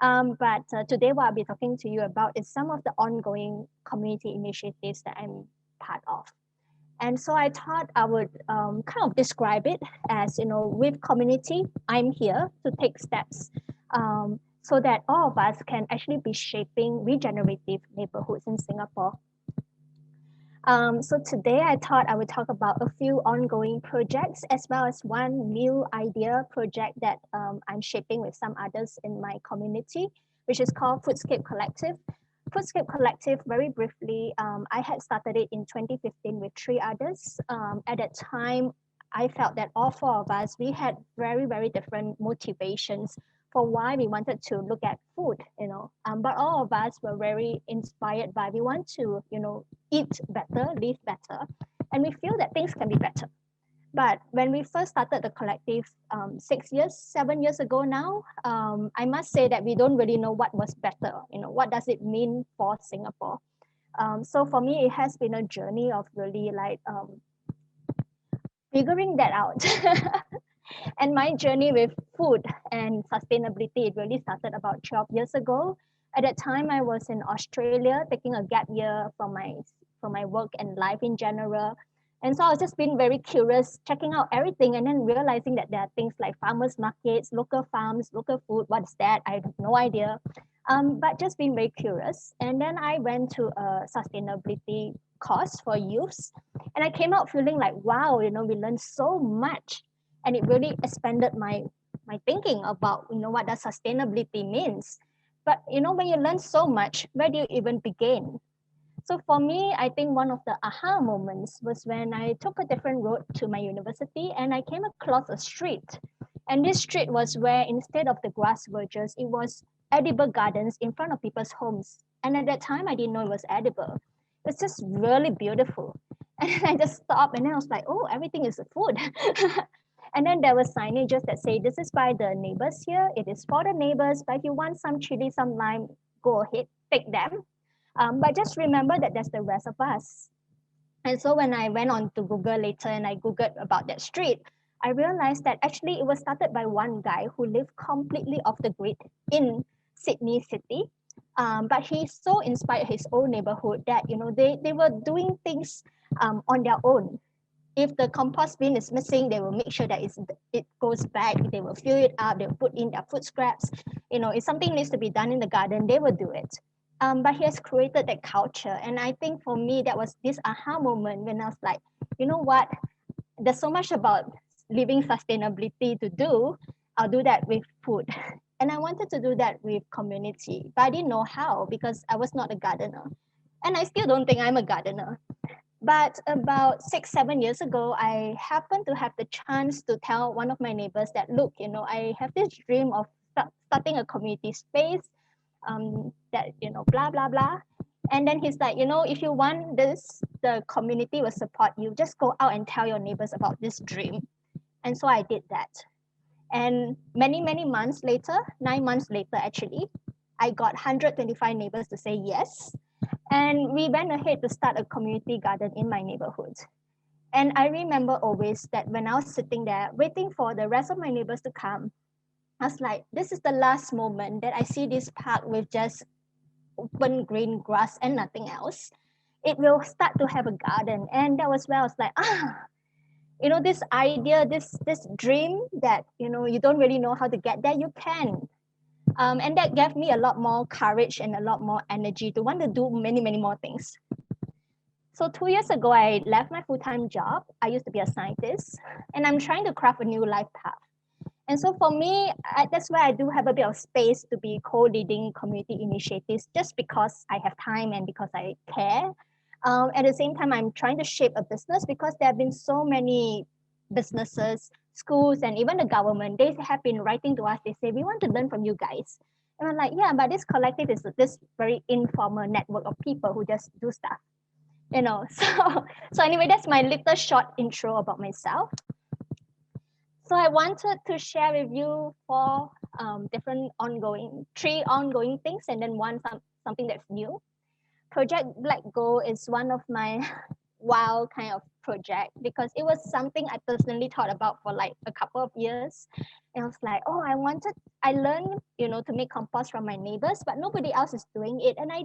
But today what I'll be talking to you about is some of the ongoing community initiatives that I'm part of. And so I thought I would kind of describe it as, with community, I'm here to take steps so that all of us can actually be shaping regenerative neighborhoods in Singapore. So today I thought I would talk about a few ongoing projects as well as one new idea project that I'm shaping with some others in my community, which is called Foodscape Collective. Foodscape Collective, very briefly, I had started it in 2015 with 3 others. At that time, I felt that all 4 of us, we had very, very different motivations for why we wanted to look at food, but all of us were very inspired by, we want to, eat better, live better, and we feel that things can be better. But when we first started the collective 7 years ago now, I must say that we don't really know what was better. What does it mean for Singapore? So for me, it has been a journey of really figuring that out. And my journey with food and sustainability, it really started about 12 years ago. At that time, I was in Australia taking a gap year from my work and life in general. And so I was just being very curious, checking out everything and then realizing that there are things like farmers markets, local farms, local food. What is that? I have no idea. But just being very curious. And then I went to a sustainability course for youths. And I came out feeling like, wow, we learned so much. And it really expanded my thinking about, what does sustainability means. But, when you learn so much, where do you even begin? So for me, I think one of the aha moments was when I took a different road to my university and I came across a street. And this street was where instead of the grass verges, it was edible gardens in front of people's homes. And at that time, I didn't know it was edible. It's just really beautiful. And I just stopped and then I was like, oh, everything is food. And then there were signages that say, this is by the neighbors here. It is for the neighbors, but if you want some chili, some lime, go ahead, take them. But just remember that there's the rest of us. And so when I went on to Google later and I Googled about that street, I realized that actually it was started by one guy who lived completely off the grid in Sydney City. But he so inspired his own neighborhood that, they were doing things on their own. If the compost bin is missing, they will make sure that it goes back. They will fill it up. They will put in their food scraps. If something needs to be done in the garden, they will do it. But he has created that culture. And I think for me, that was this aha moment when I was like, you know what? There's so much about living sustainability to do. I'll do that with food. And I wanted to do that with community, but I didn't know how because I was not a gardener. And I still don't think I'm a gardener. But about 6-7 years ago, I happened to have the chance to tell one of my neighbors that, look, I have this dream of starting a community space, that, blah, blah, blah. And then he's like, if you want this, the community will support you. Just go out and tell your neighbors about this dream. And so I did that. And many, many months later, 9 months later, actually, I got 125 neighbors to say yes. And we went ahead to start a community garden in my neighborhood. And I remember always that when I was sitting there waiting for the rest of my neighbors to come, I was like, this is the last moment that I see this park with just open green grass and nothing else. It will start to have a garden. And that was where I was like, this idea, this dream that, you don't really know how to get there, you can. And that gave me a lot more courage and a lot more energy to want to do many, many more things. So 2 years ago, I left my full-time job. I used to be a scientist, and I'm trying to craft a new life path. And so for me, that's why I do have a bit of space to be co-leading community initiatives, just because I have time and because I care. At the same time, I'm trying to shape a business because there have been so many businesses, schools, and even the government. They have been writing to us. They say, we want to learn from you guys. And I'm like, yeah, but this collective is this very informal network of people who just do stuff. So anyway, that's my little short intro about myself. So I wanted to share with you three ongoing things, and then something that's new. Project Black Gold is one of my wild kind of project because it was something I personally thought about for like a couple of years. And I was like, I learned, to make compost from my neighbors, but nobody else is doing it. And I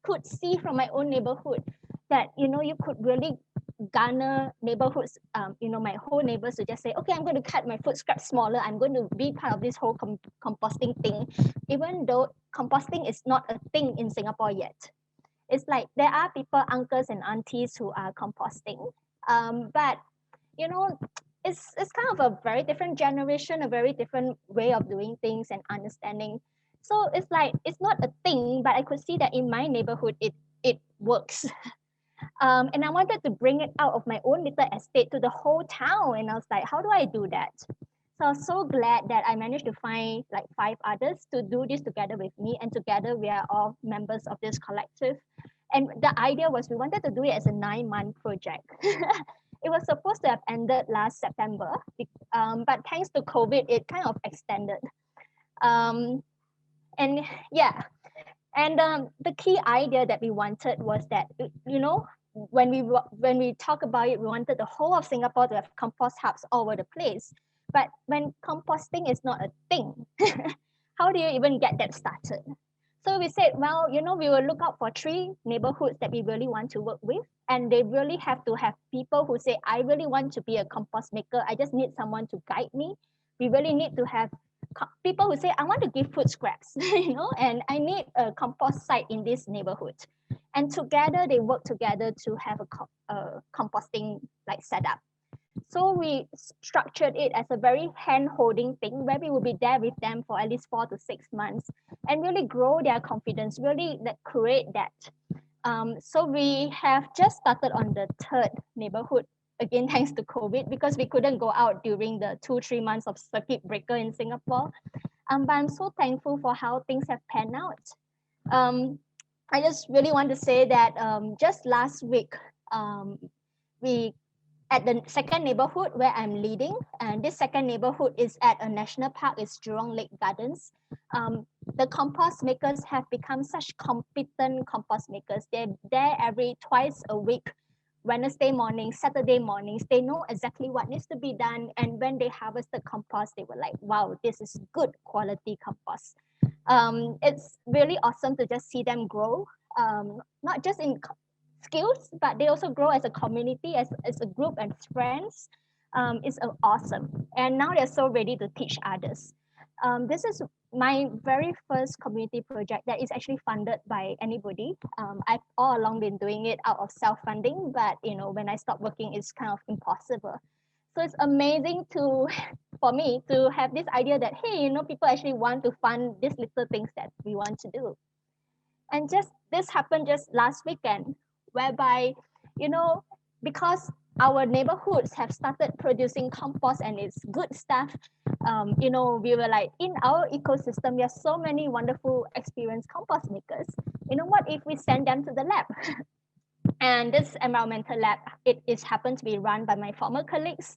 could see from my own neighborhood that, you could really garner neighborhoods, my whole neighbors to just say, okay, I'm going to cut my food scrap smaller. I'm going to be part of this whole composting thing, even though composting is not a thing in Singapore yet. It's like there are people, uncles and aunties who are composting. But, it's kind of a very different generation, a very different way of doing things and understanding. So it's like, it's not a thing, but I could see that in my neighborhood, it works. And I wanted to bring it out of my own little estate to the whole town. And I was like, how do I do that? So I was so glad that I managed to find like 5 others to do this together with me. And together we are all members of this collective. And the idea was we wanted to do it as a 9-month project. It was supposed to have ended last September, but thanks to COVID, it kind of extended. And yeah, and the key idea that we wanted was that, when we talk about it, we wanted the whole of Singapore to have compost hubs all over the place. But when composting is not a thing, how do you even get that started? So we said, well, we will look out for 3 neighborhoods that we really want to work with. And they really have to have people who say, I really want to be a compost maker. I just need someone to guide me. We really need to have people who say, I want to give food scraps, and I need a compost site in this neighborhood. And together, they work together to have a composting like setup. So we structured it as a very hand-holding thing where we will be there with them for at least 4 to 6 months and really grow their confidence, really create that. So we have just started on the 3rd neighborhood, again, thanks to COVID, because we couldn't go out during the 2-3 months of circuit breaker in Singapore. But I'm so thankful for how things have panned out. I just really want to say that just last week, we at the 2nd neighborhood where I'm leading, and this 2nd neighborhood is at a national park, it's Jurong Lake Gardens. The compost makers have become such competent compost makers. They're there twice a week, Wednesday mornings, Saturday mornings. They know exactly what needs to be done. And when they harvest the compost, they were like, wow, this is good quality compost. It's really awesome to just see them grow, not just in skills, but they also grow as a community, as a group and friends. It's awesome. And now they're so ready to teach others. This is my very first community project that is actually funded by anybody. I've all along been doing it out of self-funding, but when I stopped working, it's kind of impossible. So it's amazing for me to have this idea that, hey, people actually want to fund these little things that we want to do. And this happened just last weekend, whereby, because our neighborhoods have started producing compost and it's good stuff, you know, we were like, in our ecosystem, we have so many wonderful experienced compost makers. You know, what if we send them to the lab? And this environmental lab, it is happened to be run by my former colleagues.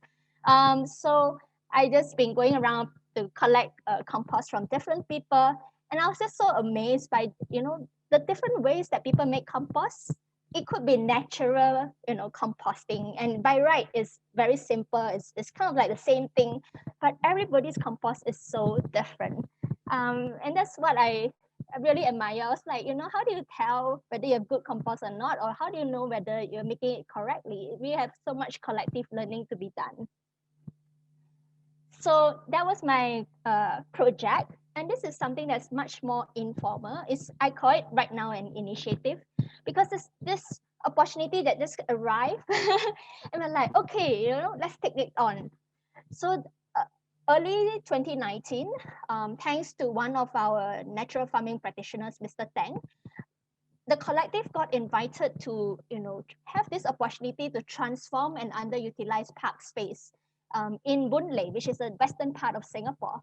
So I just been going around to collect compost from different people. And I was just so amazed by, you know, the different ways that people make compost. It could be natural, you know, composting. And by right, it's very simple. It's kind of like the same thing, but everybody's compost is so different. And that's what I really admire. I was like, you know, how do you tell whether you have good compost or not? Or how do you know whether you're making it correctly? We have so much collective learning to be done. So that was my project. And this is something that's much more informal. I call it right now an initiative, because it's this opportunity that just arrived. And we're like, okay, you know, let's take it on. So early 2019, thanks to one of our natural farming practitioners, Mr. Tang, the collective got invited to, you know, have this opportunity to transform an underutilized park space in Boon Lay, which is the western part of Singapore.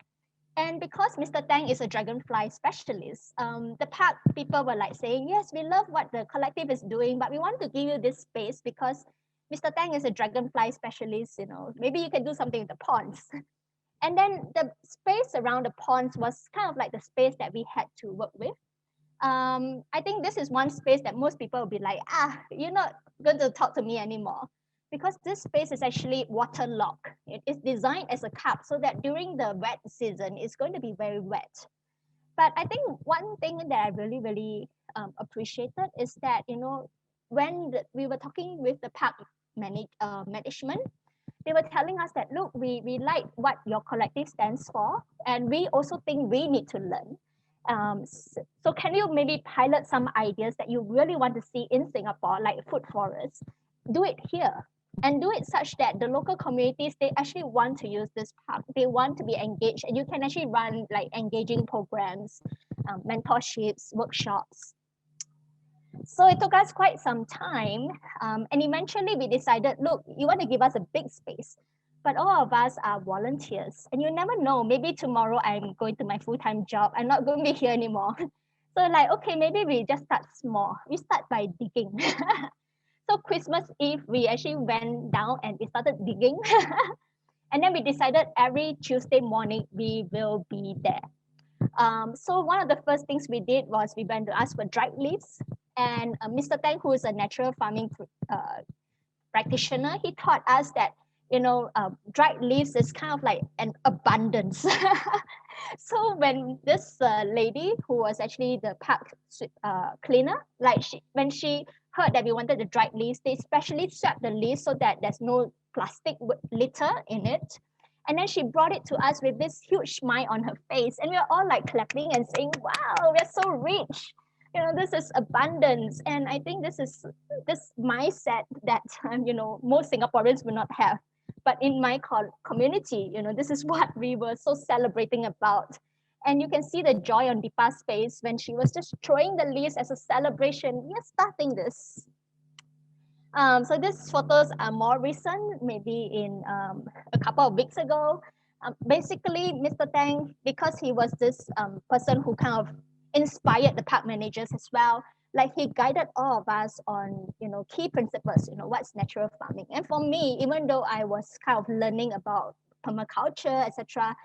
And because Mr. Tang is a dragonfly specialist, the park people were like saying, yes, we love what the collective is doing, but we want to give you this space because Mr. Tang is a dragonfly specialist, you know, maybe you can do something with the ponds. And then the space around the ponds was kind of like the space that we had to work with. I think this is one space that most people will be like, you're not going to talk to me anymore, because this space is actually waterlogged. It is designed as a cup so that during the wet season, it's going to be very wet. But I think one thing that I really, really appreciated is that, you know, when we were talking with the park management, they were telling us that, look, we like what your collective stands for, and we also think we need to learn. So can you maybe pilot some ideas that you really want to see in Singapore, like food forests? Do it here, and do it such that the local communities, they actually want to use this park. They want to be engaged, and you can actually run like engaging programs, mentorships, workshops. So it took us quite some time. And eventually we decided, look, you want to give us a big space, but all of us are volunteers. And you never know, maybe tomorrow I'm going to my full-time job. I'm not going to be here anymore. So like, okay, maybe we just start small. We start by digging. So Christmas Eve, we actually went down and we started digging. And then we decided every Tuesday morning, we will be there. So one of the first things we did was we went to ask for dried leaves. And Mr. Tang, who is a natural farming practitioner, he taught us that, you know, dried leaves is kind of like an abundance. So when this lady, who was actually the park cleaner, like when she heard that we wanted the dried leaves, they specially swept the leaves so that there's no plastic litter in it. And then she brought it to us with this huge smile on her face. And we were all like clapping and saying, wow, we're so rich. You know, this is abundance. And I think this is this mindset that, you know, most Singaporeans will not have. But in my community, you know, this is what we were so celebrating about. And you can see the joy on Deepa's face when she was just throwing the leaves as a celebration. We are starting this. So these photos are more recent, maybe in a couple of weeks ago. Basically, Mr. Tang, because he was this person who kind of inspired the park managers as well, like he guided all of us on, you know, key principles, you know, what's natural farming. And for me, even though I was kind of learning about permaculture, etc.,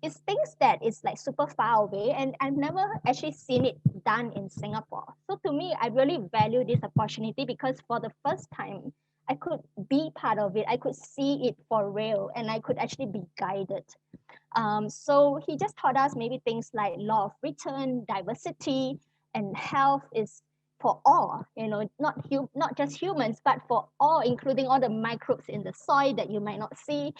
it's things that is like super far away, and I've never actually seen it done in Singapore. So to me, I really value this opportunity because for the first time, I could be part of it. I could see it for real, and I could actually be guided. So he just taught us maybe things like law of return, diversity, and health is for all, you know, not just humans, but for all, including all the microbes in the soil that you might not see.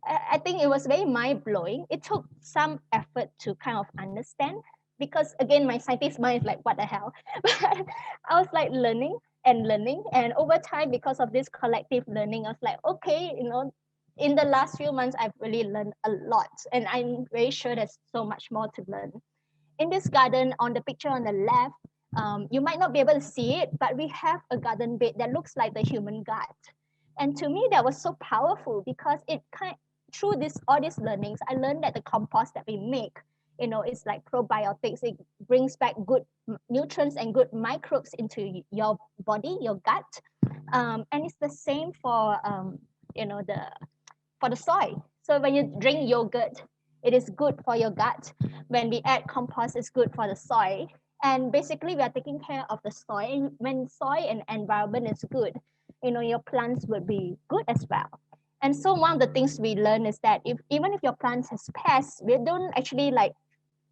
I think it was very mind-blowing. It took some effort to kind of understand because, again, my scientist mind is like, what the hell? But I was like learning. And over time, because of this collective learning, I was like, okay, you know, in the last few months, I've really learned a lot. And I'm very sure there's so much more to learn. In this garden, on the picture on the left, you might not be able to see it, but we have a garden bed that looks like the human gut. And to me, that was so powerful because through all these learnings, I learned that the compost that we make, it's like probiotics. It brings back good nutrients and good microbes into your body, your gut. And it's the same for the soil. So when you drink yogurt, it is good for your gut. When we add compost, it's good for the soil. And basically, we are taking care of the soil. And when soil and environment is good, your plants will be good as well. And so one of the things we learn is that even if your plants has pests, we don't actually like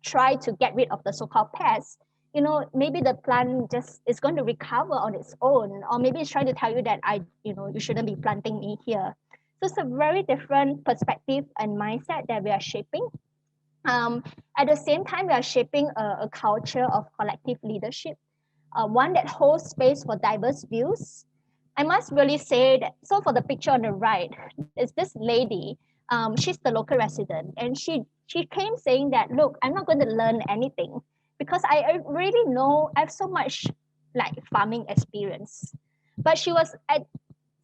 try to get rid of the so-called pests. Maybe the plant just is going to recover on its own, or maybe it's trying to tell you that you shouldn't be planting me here. So it's a very different perspective and mindset that we are shaping. At the same time, we are shaping a culture of collective leadership, one that holds space for diverse views. I must really say that, so for the picture on the right, is this lady, she's the local resident, and she came saying that, look, I'm not going to learn anything because I really know I have so much like farming experience. But she was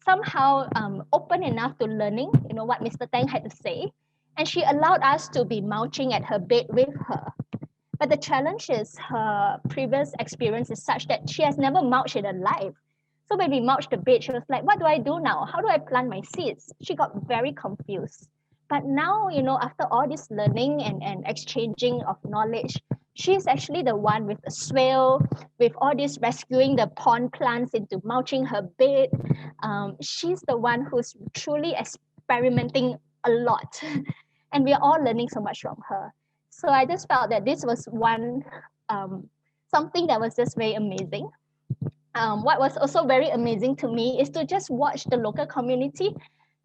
somehow open enough to learning, what Mr. Tang had to say, and she allowed us to be mulching at her bed with her. But the challenge is her previous experience is such that she has never mulched in her life. So when we mulched the bed, she was like, what do I do now? How do I plant my seeds? She got very confused. But now, after all this learning and exchanging of knowledge, she's actually the one with the swale, with all this rescuing the pond plants into mulching her bed. She's the one who's truly experimenting a lot. And we're all learning so much from her. So I just felt that this was one, something that was just very amazing. What was also very amazing to me is to just watch the local community.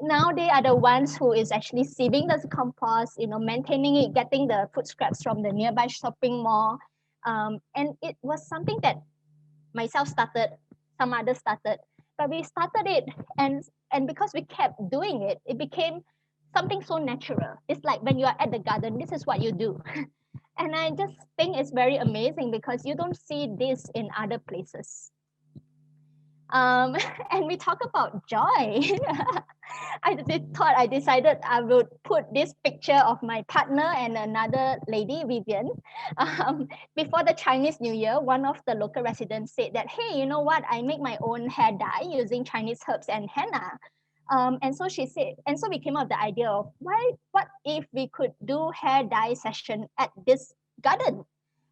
Now they are the ones who is actually sieving the compost, maintaining it, getting the food scraps from the nearby shopping mall. And it was something that myself started, some others started, but we started it, and because we kept doing it, it became something so natural. It's like when you are at the garden, this is what you do. And I just think it's very amazing because you don't see this in other places. And we talk about joy. I decided I would put this picture of my partner and another lady, Vivian. Before the Chinese New Year, one of the local residents said that, hey, you know what? I make my own hair dye using Chinese herbs and henna. And so she said, and so we came up with the idea of what if we could do hair dye session at this garden?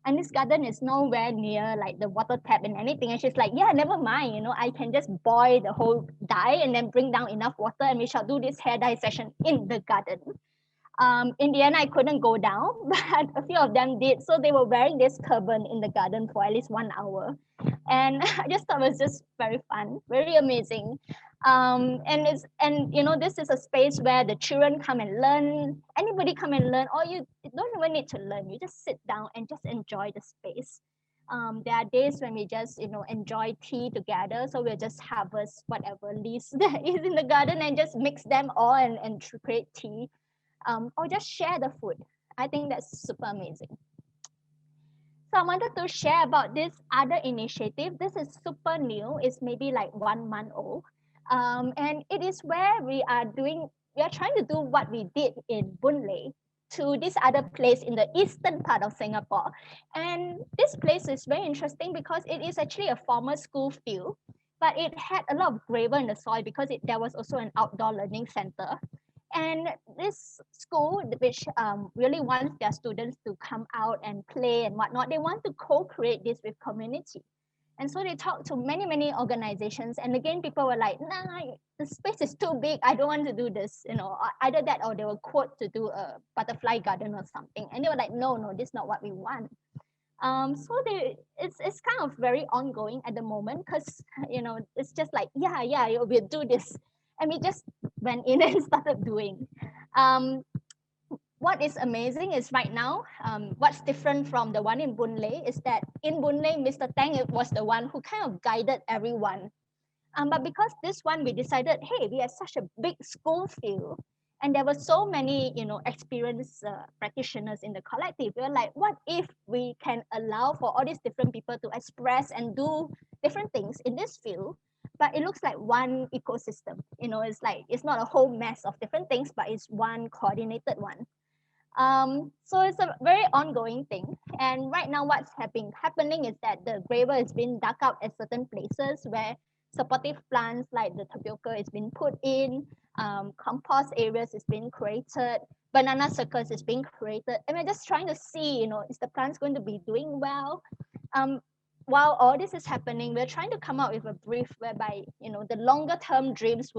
And this garden is nowhere near like the water tap and anything. And she's like, yeah, never mind, I can just boil the whole dye and then bring down enough water and we shall do this hair dye session in the garden. In the end, I couldn't go down, but a few of them did. So they were wearing this turban in the garden for at least 1 hour. And I just thought it was just very fun, very amazing. This is a space where the children come and learn, anybody come and learn, or you don't even need to learn, you just sit down and just enjoy the space. There are days when we just enjoy tea together, so we'll just harvest whatever leaves there is in the garden and just mix them all and create tea, or just share the food. I think that's super amazing. So I wanted to share about this other initiative. This is super new. It's maybe like 1 month old. And it is where we are trying to do what we did in Boon Lay to this other place in the eastern part of Singapore. And this place is very interesting because it is actually a former school field, but it had a lot of gravel in the soil because there was also an outdoor learning center. And this school, which really wants their students to come out and play and whatnot, they want to co-create this with community. And so they talked to many, many organizations. And again, people were like, nah, the space is too big. I don't want to do this. Either that or they were quote to do a butterfly garden or something. And they were like, no, this is not what we want. So it's kind of very ongoing at the moment because, it's just like, yeah, we'll do this. And we just went in and started doing. What is amazing is right now, what's different from the one in Boon Lay is that in Boon Lay, Mr. Tang was the one who kind of guided everyone. But because this one, we decided, hey, we have such a big school field, and there were so many, experienced practitioners in the collective. We were like, what if we can allow for all these different people to express and do different things in this field, but it looks like one ecosystem. It's like, it's not a whole mess of different things, but it's one coordinated one. So it's a very ongoing thing. And right now what's happening is that the gravel is being dug out at certain places where supportive plants like the tapioca is being put in, compost areas is being created, banana circles is being created. And we're just trying to see, is the plants going to be doing well? While all this is happening, we're trying to come up with a brief whereby, the longer term dreams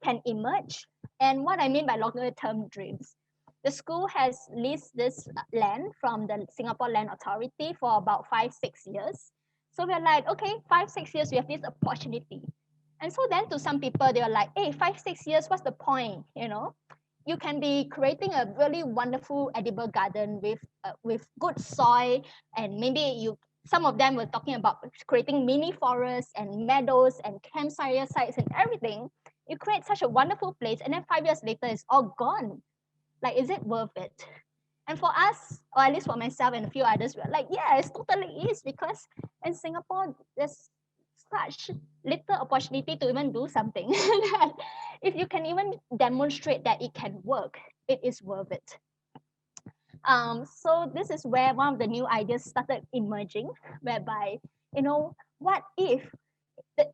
can emerge. And what I mean by longer term dreams, the school has leased this land from the Singapore Land Authority for about 5-6 years. So we're like, okay, 5-6 years, we have this opportunity. And so then to some people, they're like, hey, 5-6 years, what's the point? You can be creating a really wonderful edible garden with good soil, and maybe some of them were talking about creating mini forests and meadows and campfire sites and everything. You create such a wonderful place, and then 5 years later, it's all gone. Like, is it worth it? And for us, or at least for myself and a few others, we're like, yeah, it totally is, because in Singapore, there's such little opportunity to even do something that if you can even demonstrate that it can work, it is worth it. So this is where one of the new ideas started emerging, whereby, what if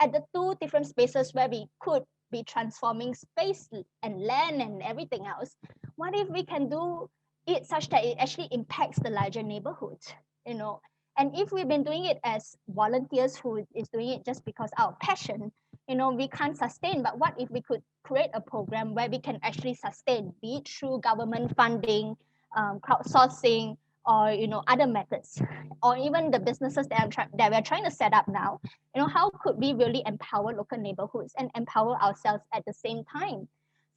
at the two different spaces where we could be transforming space and land and everything else, what if we can do it such that it actually impacts the larger neighborhood, And if we've been doing it as volunteers who is doing it just because our passion, we can't sustain. But what if we could create a program where we can actually sustain, be it through government funding, crowdsourcing, or other methods, or even the businesses that we're trying to set up now. How could we really empower local neighborhoods and empower ourselves at the same time?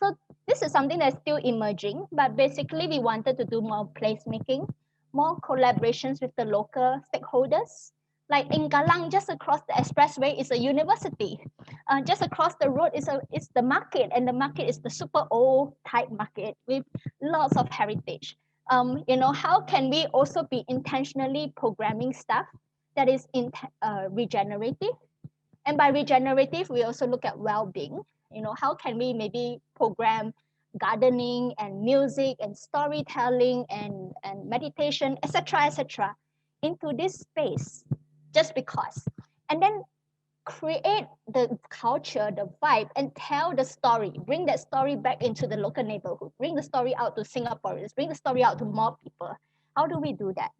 So this is something that's still emerging, but basically we wanted to do more placemaking, more collaborations with the local stakeholders. Like in Galang, just across the expressway is a university. Just across the road is the market, and the market is the super old type market with lots of heritage. How can we also be intentionally programming stuff that is regenerative? And by regenerative, we also look at well-being. How can we maybe program gardening and music and storytelling and meditation, etc., into this space, just because. And then create the culture, the vibe, and tell the story. Bring that story back into the local neighborhood. Bring the story out to Singaporeans. Bring the story out to more people. How do we do that?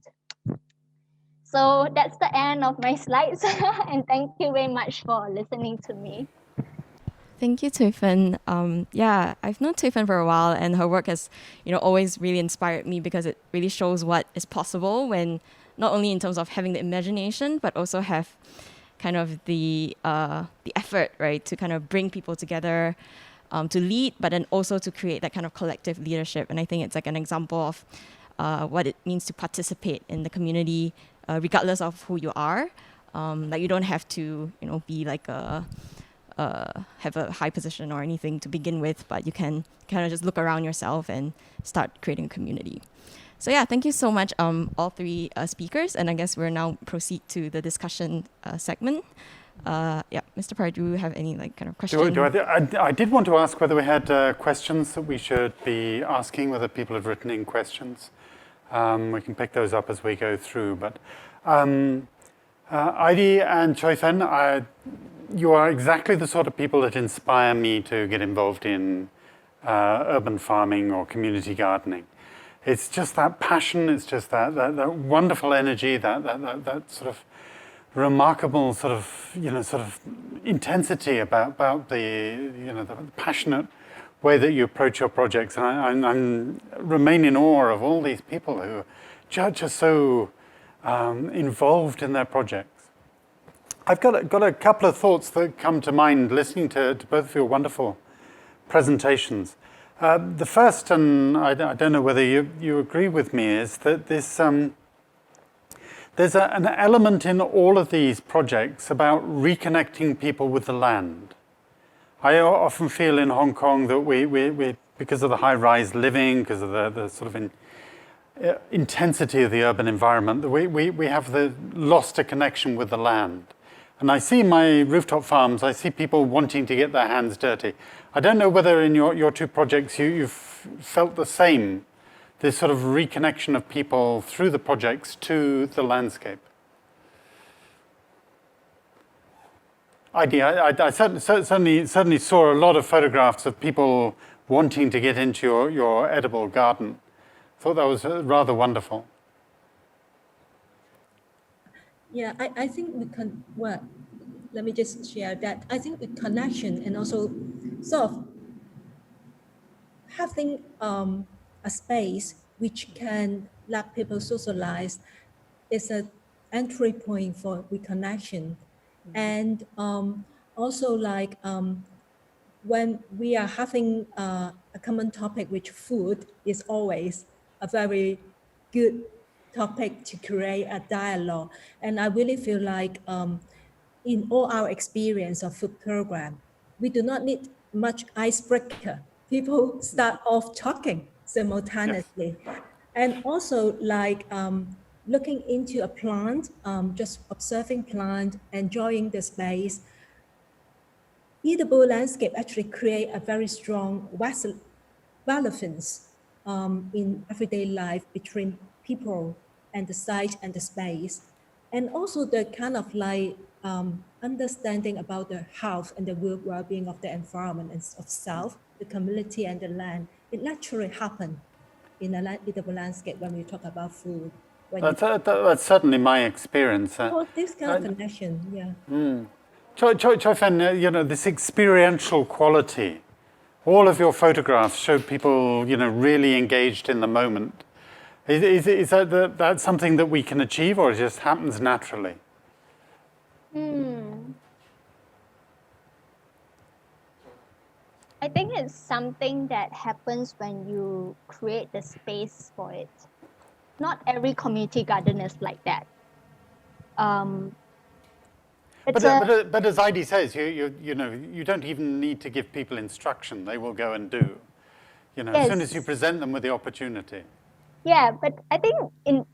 So that's the end of my slides. And thank you very much for listening to me. Thank you, Cuifen. Yeah, I've known Cuifen for a while, and her work has, always really inspired me because it really shows what is possible when not only in terms of having the imagination, but also have kind of the effort, right, to kind of bring people together, to lead, but then also to create that kind of collective leadership. And I think it's like an example of what it means to participate in the community, regardless of who you are. Like, you don't have to, be like have a high position or anything to begin with, but you can kind of just look around yourself and start creating a community. So yeah, thank you so much, all three speakers. And I guess we'll now proceed to the discussion segment. Yeah, Mr. Pryor, do you have any kind of questions? I did want to ask whether we had questions that we should be asking, whether people have written in questions. We can pick those up as we go through. But Idy and Cuifen, you are exactly the sort of people that inspire me to get involved in urban farming or community gardening. It's just that passion, it's just that wonderful energy, that sort of remarkable sort of intensity about the the passionate way that you approach your projects. And I remain in awe of all these people who are just so involved in their projects. I've got a couple of thoughts that come to mind listening to both of your wonderful presentations. The first, and I don't know whether you agree with me, is that there's an element in all of these projects about reconnecting people with the land. I often feel in Hong Kong that we because of the high-rise living, because of the sort of intensity of the urban environment, that we have lost a connection with the land. And I see my rooftop farms, I see people wanting to get their hands dirty. I don't know whether in your two projects you've felt the same, this sort of reconnection of people through the projects to the landscape. Idy, I certainly saw a lot of photographs of people wanting to get into your edible garden. Thought that was rather wonderful. Yeah, I think we can, well, let me just share that. I think the connection and also sort of having a space which can let people socialize is an entry point for reconnection. And also like when we are having a common topic, which food is always a very good topic to create a dialogue. And I really feel like in all our experience of food program, we do not need much icebreaker. People start off talking simultaneously. Yes. And also like looking into a plant, just observing plant, enjoying the space. Eatable landscape actually create a very strong relevance in everyday life between people and the site and the space. And also the kind of like understanding about the health and the well-being of the environment and of self, the community and the land. It naturally happens in a eatable landscape when we talk about food. That's certainly my experience. This kind of connection, yeah. Cuifen, this experiential quality. All of your photographs show people, really engaged in the moment. Is that something that we can achieve, or it just happens naturally? I think it's something that happens when you create the space for it. Not every community garden is like that. But as Idy says, you don't even need to give people instruction. They will go and do. Yes. As soon as you present them with the opportunity. Yeah, but I think in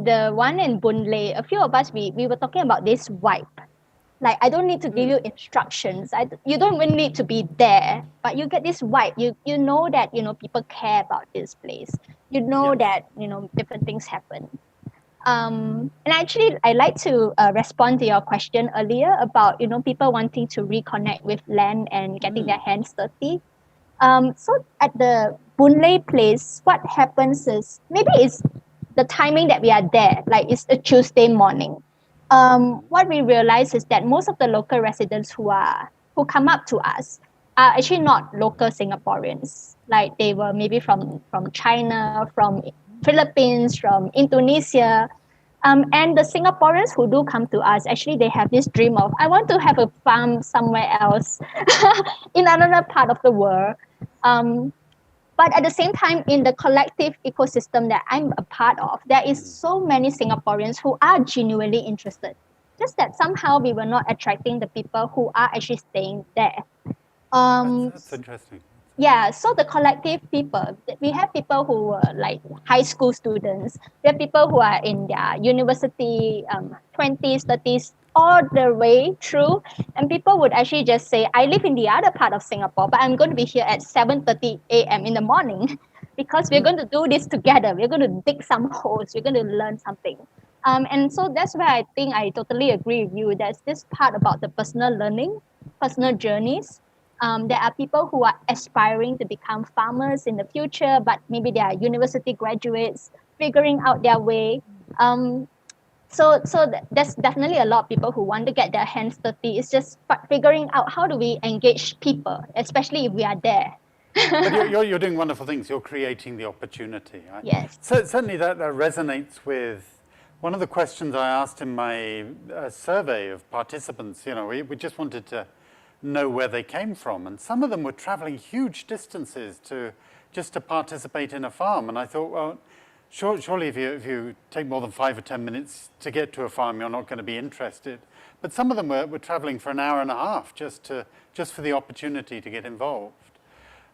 the one in Boon Lay, a few of us we were talking about this vibe. Like, I don't need to give you instructions. You don't even need to be there, but you get this vibe. You know that people care about this place. You know that different things happen. And actually, I like to respond to your question earlier about people wanting to reconnect with land and getting their hands dirty. So at the Boon Lay place, what happens is maybe it's the timing that we are there. Like, it's a Tuesday morning. What we realize is that most of the local residents who come up to us are actually not local Singaporeans. Like, they were maybe from China, from Philippines, from Indonesia. And the Singaporeans who do come to us, actually, they have this dream of, I want to have a farm somewhere else in another part of the world. But at the same time, in the collective ecosystem that I'm a part of, there is so many Singaporeans who are genuinely interested. Just that somehow we were not attracting the people who are actually staying there. That's interesting. Yeah, so the collective people, we have people who were like high school students. We have people who are in their university 20s, 30s, all the way through. And people would actually just say, I live in the other part of Singapore, but I'm going to be here at 7:30 a.m. in the morning because we're going to do this together. We're going to dig some holes. We're going to learn something. And so that's where I think I totally agree with you. There's this part about the personal learning, personal journeys. There are people who are aspiring to become farmers in the future, but maybe they are university graduates figuring out their way. So there's definitely a lot of people who want to get their hands dirty. It's just figuring out how do we engage people, especially if we are there. But you're doing wonderful things. You're creating the opportunity. Yes. So certainly that resonates with one of the questions I asked in my survey of participants. We just wanted to know where they came from, and some of them were traveling huge distances just to participate in a farm. And I thought, well, surely if you take more than 5 or 10 minutes to get to a farm, you're not going to be interested. But some of them were traveling for an hour and a half just for the opportunity to get involved.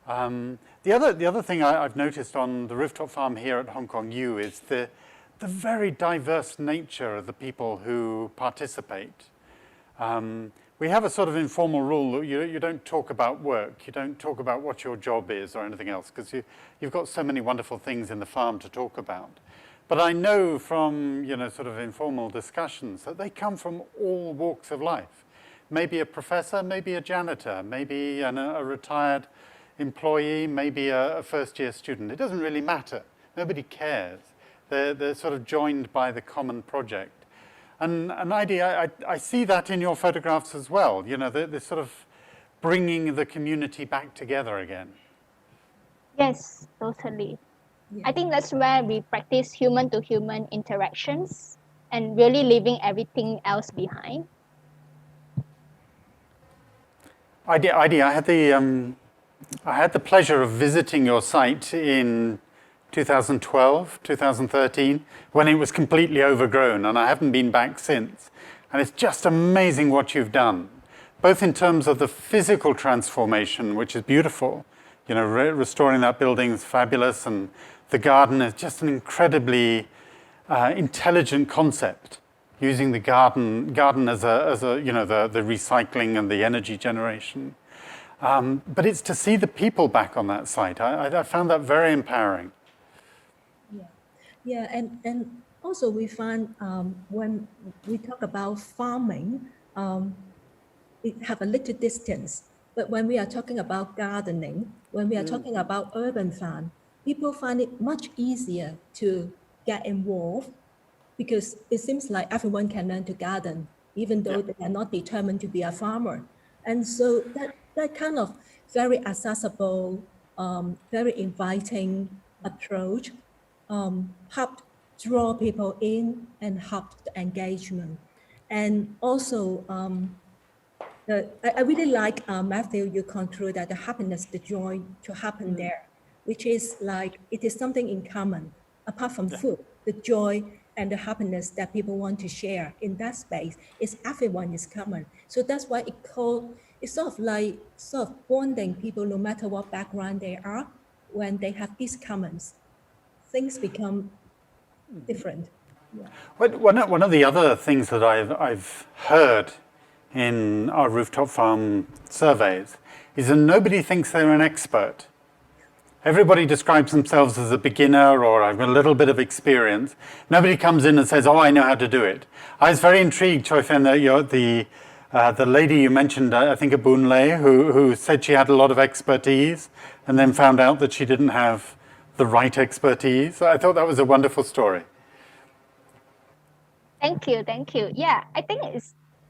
The other thing I've noticed on the rooftop farm here at Hong Kong U is the very diverse nature of the people who participate. We have a sort of informal rule that you don't talk about work, you don't talk about what your job is or anything else, because you've got so many wonderful things in the farm to talk about. But I know from, sort of informal discussions that they come from all walks of life. Maybe a professor, maybe a janitor, maybe a retired employee, maybe a first-year student. It doesn't really matter. Nobody cares. They're sort of joined by the common project. And Idy, I see that in your photographs as well. They're sort of bringing the community back together again. Yes, totally. Yeah. I think that's where we practice human-to-human interactions and really leaving everything else behind. Idy, I had the pleasure of visiting your site in 2012, 2013, when it was completely overgrown, and I haven't been back since. And it's just amazing what you've done, both in terms of the physical transformation, which is beautiful. Restoring that building is fabulous, and the garden is just an incredibly intelligent concept. Using the garden as the recycling and the energy generation. But it's to see the people back on that site. I found that very empowering. Yeah, and also we find when we talk about farming, it have a little distance. But when we are talking about gardening, when we are talking about urban farm, people find it much easier to get involved, because it seems like everyone can learn to garden, even though they are not determined to be a farmer. And so that kind of very accessible, very inviting approach helped draw people in and helped the engagement. And also, I really like, Mathew, you conclude that the happiness, the joy to happen there, which is like, it is something in common, apart from food, the joy and the happiness that people want to share in that space is everyone is common. So that's why it's sort of bonding people no matter what background they are. When they have these commons, things become different. Yeah. One of the other things that I've heard in our rooftop farm surveys is that nobody thinks they're an expert. Everybody describes themselves as a beginner or I've got a little bit of experience. Nobody comes in and says, oh, I know how to do it. I was very intrigued, Cuifen, that the lady you mentioned, I think a Boon Lay, who said she had a lot of expertise and then found out that she didn't have the right expertise. I thought that was a wonderful story. Thank you. Yeah, I think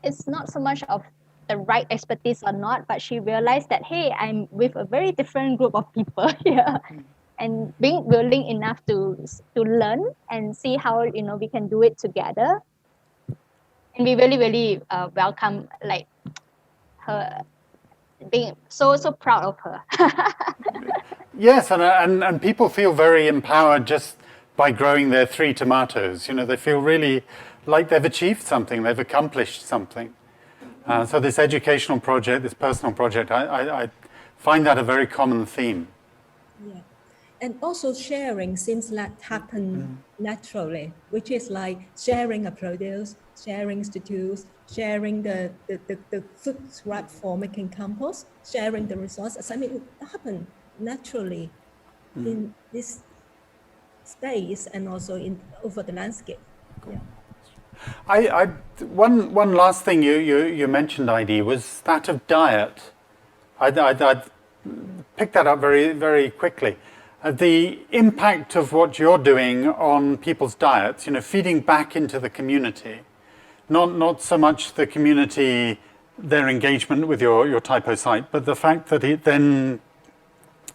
it's not so much of the right expertise or not, but she realized that, hey, I'm with a very different group of people here, and being willing enough to learn and see how we can do it together. And we really welcome like her, being so proud of her. Yes, and people feel very empowered just by growing their 3 tomatoes. They feel really like they've achieved something, they've accomplished something. So this educational project, this personal project, I find that a very common theme. Yeah, and also sharing seems like happen naturally, which is like sharing a produce, sharing stews, sharing the food scrap for making compost, sharing the resources. I mean, it happens naturally in this space and also over the landscape. Yeah. One last thing you mentioned, Idy, was that of diet. I'd picked that up very, very quickly. The impact of what you're doing on people's diets, feeding back into the community, not so much the community, their engagement with your typo site, but the fact that it then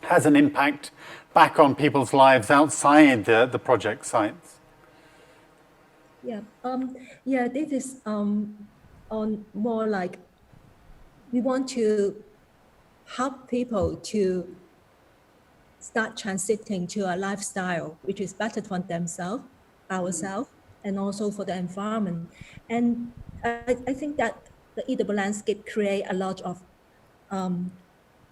has an impact back on people's lives outside the project sites. Yeah, this is on more like we want to help people to start transiting to a lifestyle which is better for themselves, ourselves, and also for the environment. And I think that the eatable landscape create a lot of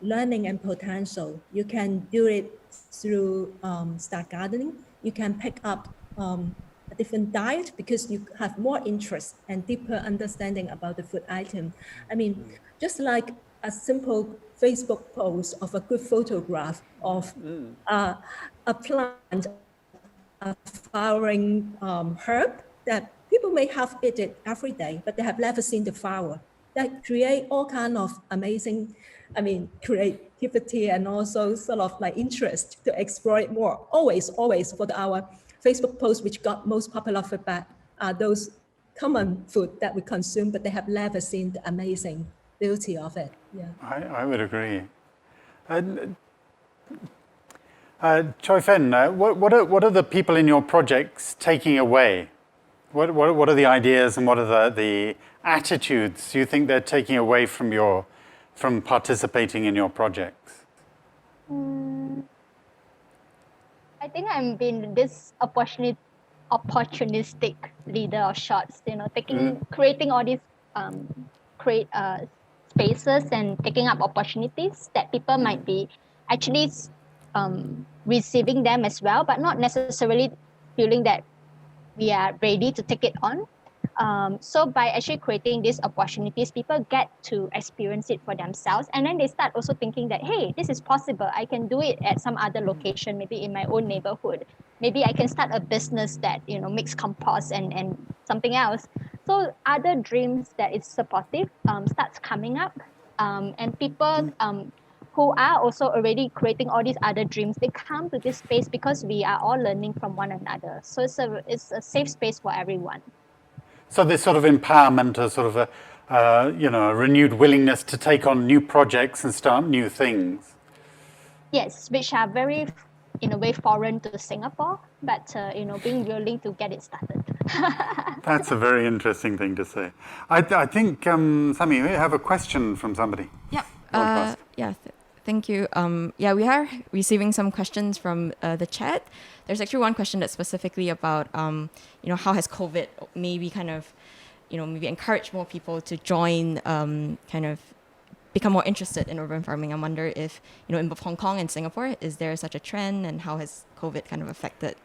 learning and potential. You can do it through start gardening. You can pick up a different diet because you have more interest and deeper understanding about the food item. I mean, just like a simple Facebook post of a good photograph of a plant, a flowering herb that people may have eaten it every day, but they have never seen the flower. That create all kind of amazing, creativity and also sort of like interest to explore it more. Always for our Facebook posts, which got most popular feedback, are those common food that we consume, but they have never seen the amazing beauty of it. Yeah. I would agree. Cuifen, what are the people in your projects taking away? What are the ideas and what are the attitudes you think they're taking away from participating in your projects? I think I'm being this opportunistic leader of sorts, creating all these spaces and taking up opportunities that people might be actually receiving them as well, but not necessarily feeling that we are ready to take it on. So by actually creating these opportunities, people get to experience it for themselves. And then they start also thinking that, hey, this is possible. I can do it at some other location, maybe in my own neighborhood. Maybe I can start a business that, makes compost and something else. So other dreams that is supportive starts coming up. And people who are also already creating all these other dreams, they come to this space because we are all learning from one another. So it's a safe space for everyone. So this sort of empowerment, a sort of a renewed willingness to take on new projects and start new things. Yes, which are very, in a way, foreign to Singapore, but being willing to get it started. That's a very interesting thing to say. I think, Sammy, we have a question from somebody. Yeah. Thank you. We are receiving some questions from the chat. There's actually one question that's specifically about, how has COVID maybe maybe encouraged more people to join, become more interested in urban farming. I wonder if, in both Hong Kong and Singapore, is there such a trend, and how has COVID kind of affected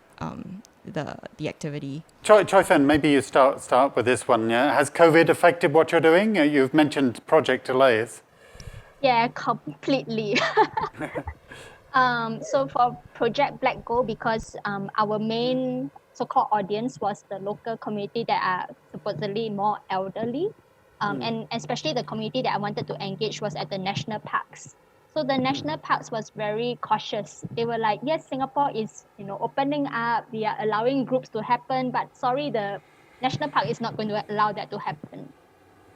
the activity? Cuifen, maybe you start with this one. Has COVID affected what you're doing? You've mentioned project delays. Yeah, completely. So for Project Black Gold, because our main so-called audience was the local community that are supposedly more elderly, and especially the community that I wanted to engage was at the national parks. So the national parks was very cautious. They were like, yes, Singapore is opening up, we are allowing groups to happen, but sorry, the national park is not going to allow that to happen.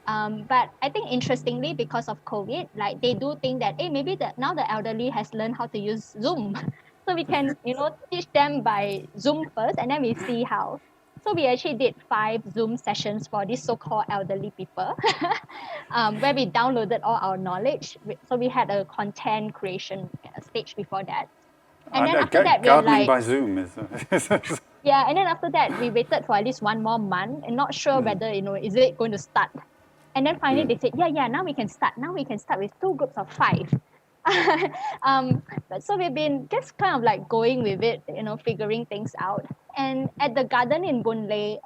But I think interestingly, because of COVID, like they do think that, hey, maybe now the elderly has learned how to use Zoom. So we can, teach them by Zoom first, and then we see how. So we actually did 5 Zoom sessions for these so-called elderly people, where we downloaded all our knowledge. So we had a content creation stage before that. And then after that, we were gardening like, by Zoom is. yeah, and then after that, we waited for at least 1 more month and not sure whether, is it going to start. And then finally they said, yeah, now we can start. Now we can start with 2 groups of 5. So we've been just kind of like going with it, figuring things out. And at the garden in Boon Lay,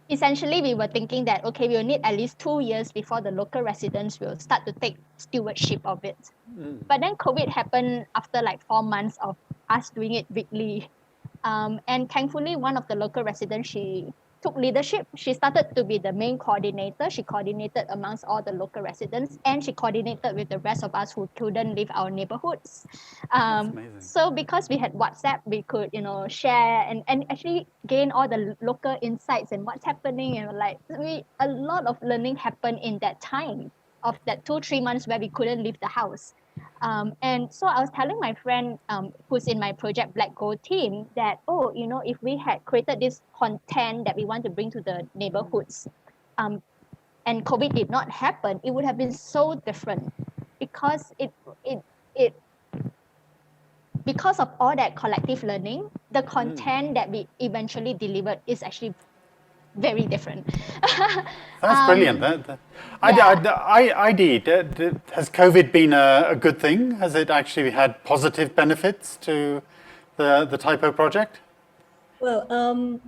essentially we were thinking that, okay, we'll need at least 2 years before the local residents will start to take stewardship of it. But then COVID happened after like 4 months of us doing it weekly. And thankfully, one of the local residents, she took leadership. She started to be the main coordinator. She coordinated amongst all the local residents, and she coordinated with the rest of us who couldn't leave our neighborhoods. So because we had WhatsApp, we could, share and actually gain all the local insights and what's happening. And a lot of learning happened in that time of that 2-3 months where we couldn't leave the house. And so I was telling my friend who's in my Project Black Gold team that, if we had created this content that we want to bring to the neighborhoods, and COVID did not happen, it would have been so different because because of all that collective learning, the content that we eventually delivered is actually very different. That's brilliant. Idy, has COVID been a good thing? Has it actually had positive benefits to the typo project? Well,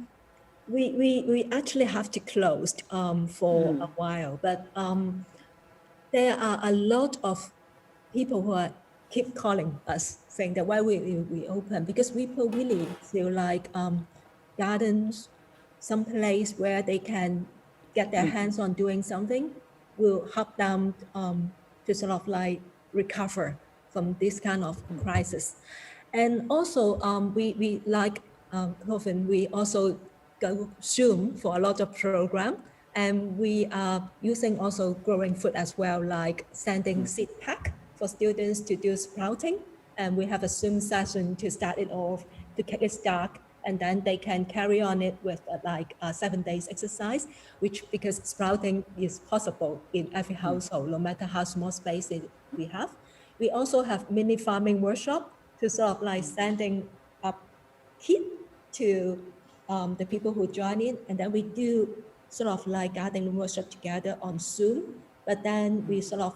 we actually have to close for a while, but there are a lot of people who keep calling us saying that why we open, because people really feel like gardens, some place where they can get their hands on doing something will help them to sort of like recover from this kind of crisis. And also we like Cuifen, we also go Zoom for a lot of program, and we are using also growing food as well, like sending seed pack for students to do sprouting. And we have a Zoom session to start it off, to kick it start, and then they can carry on it with like 7 days exercise, which because sprouting is possible in every household, no matter how small space we have. We also have mini farming workshop to sort of like sending up kit to the people who join in, and then we do sort of like gardening workshop together on Zoom, but then we sort of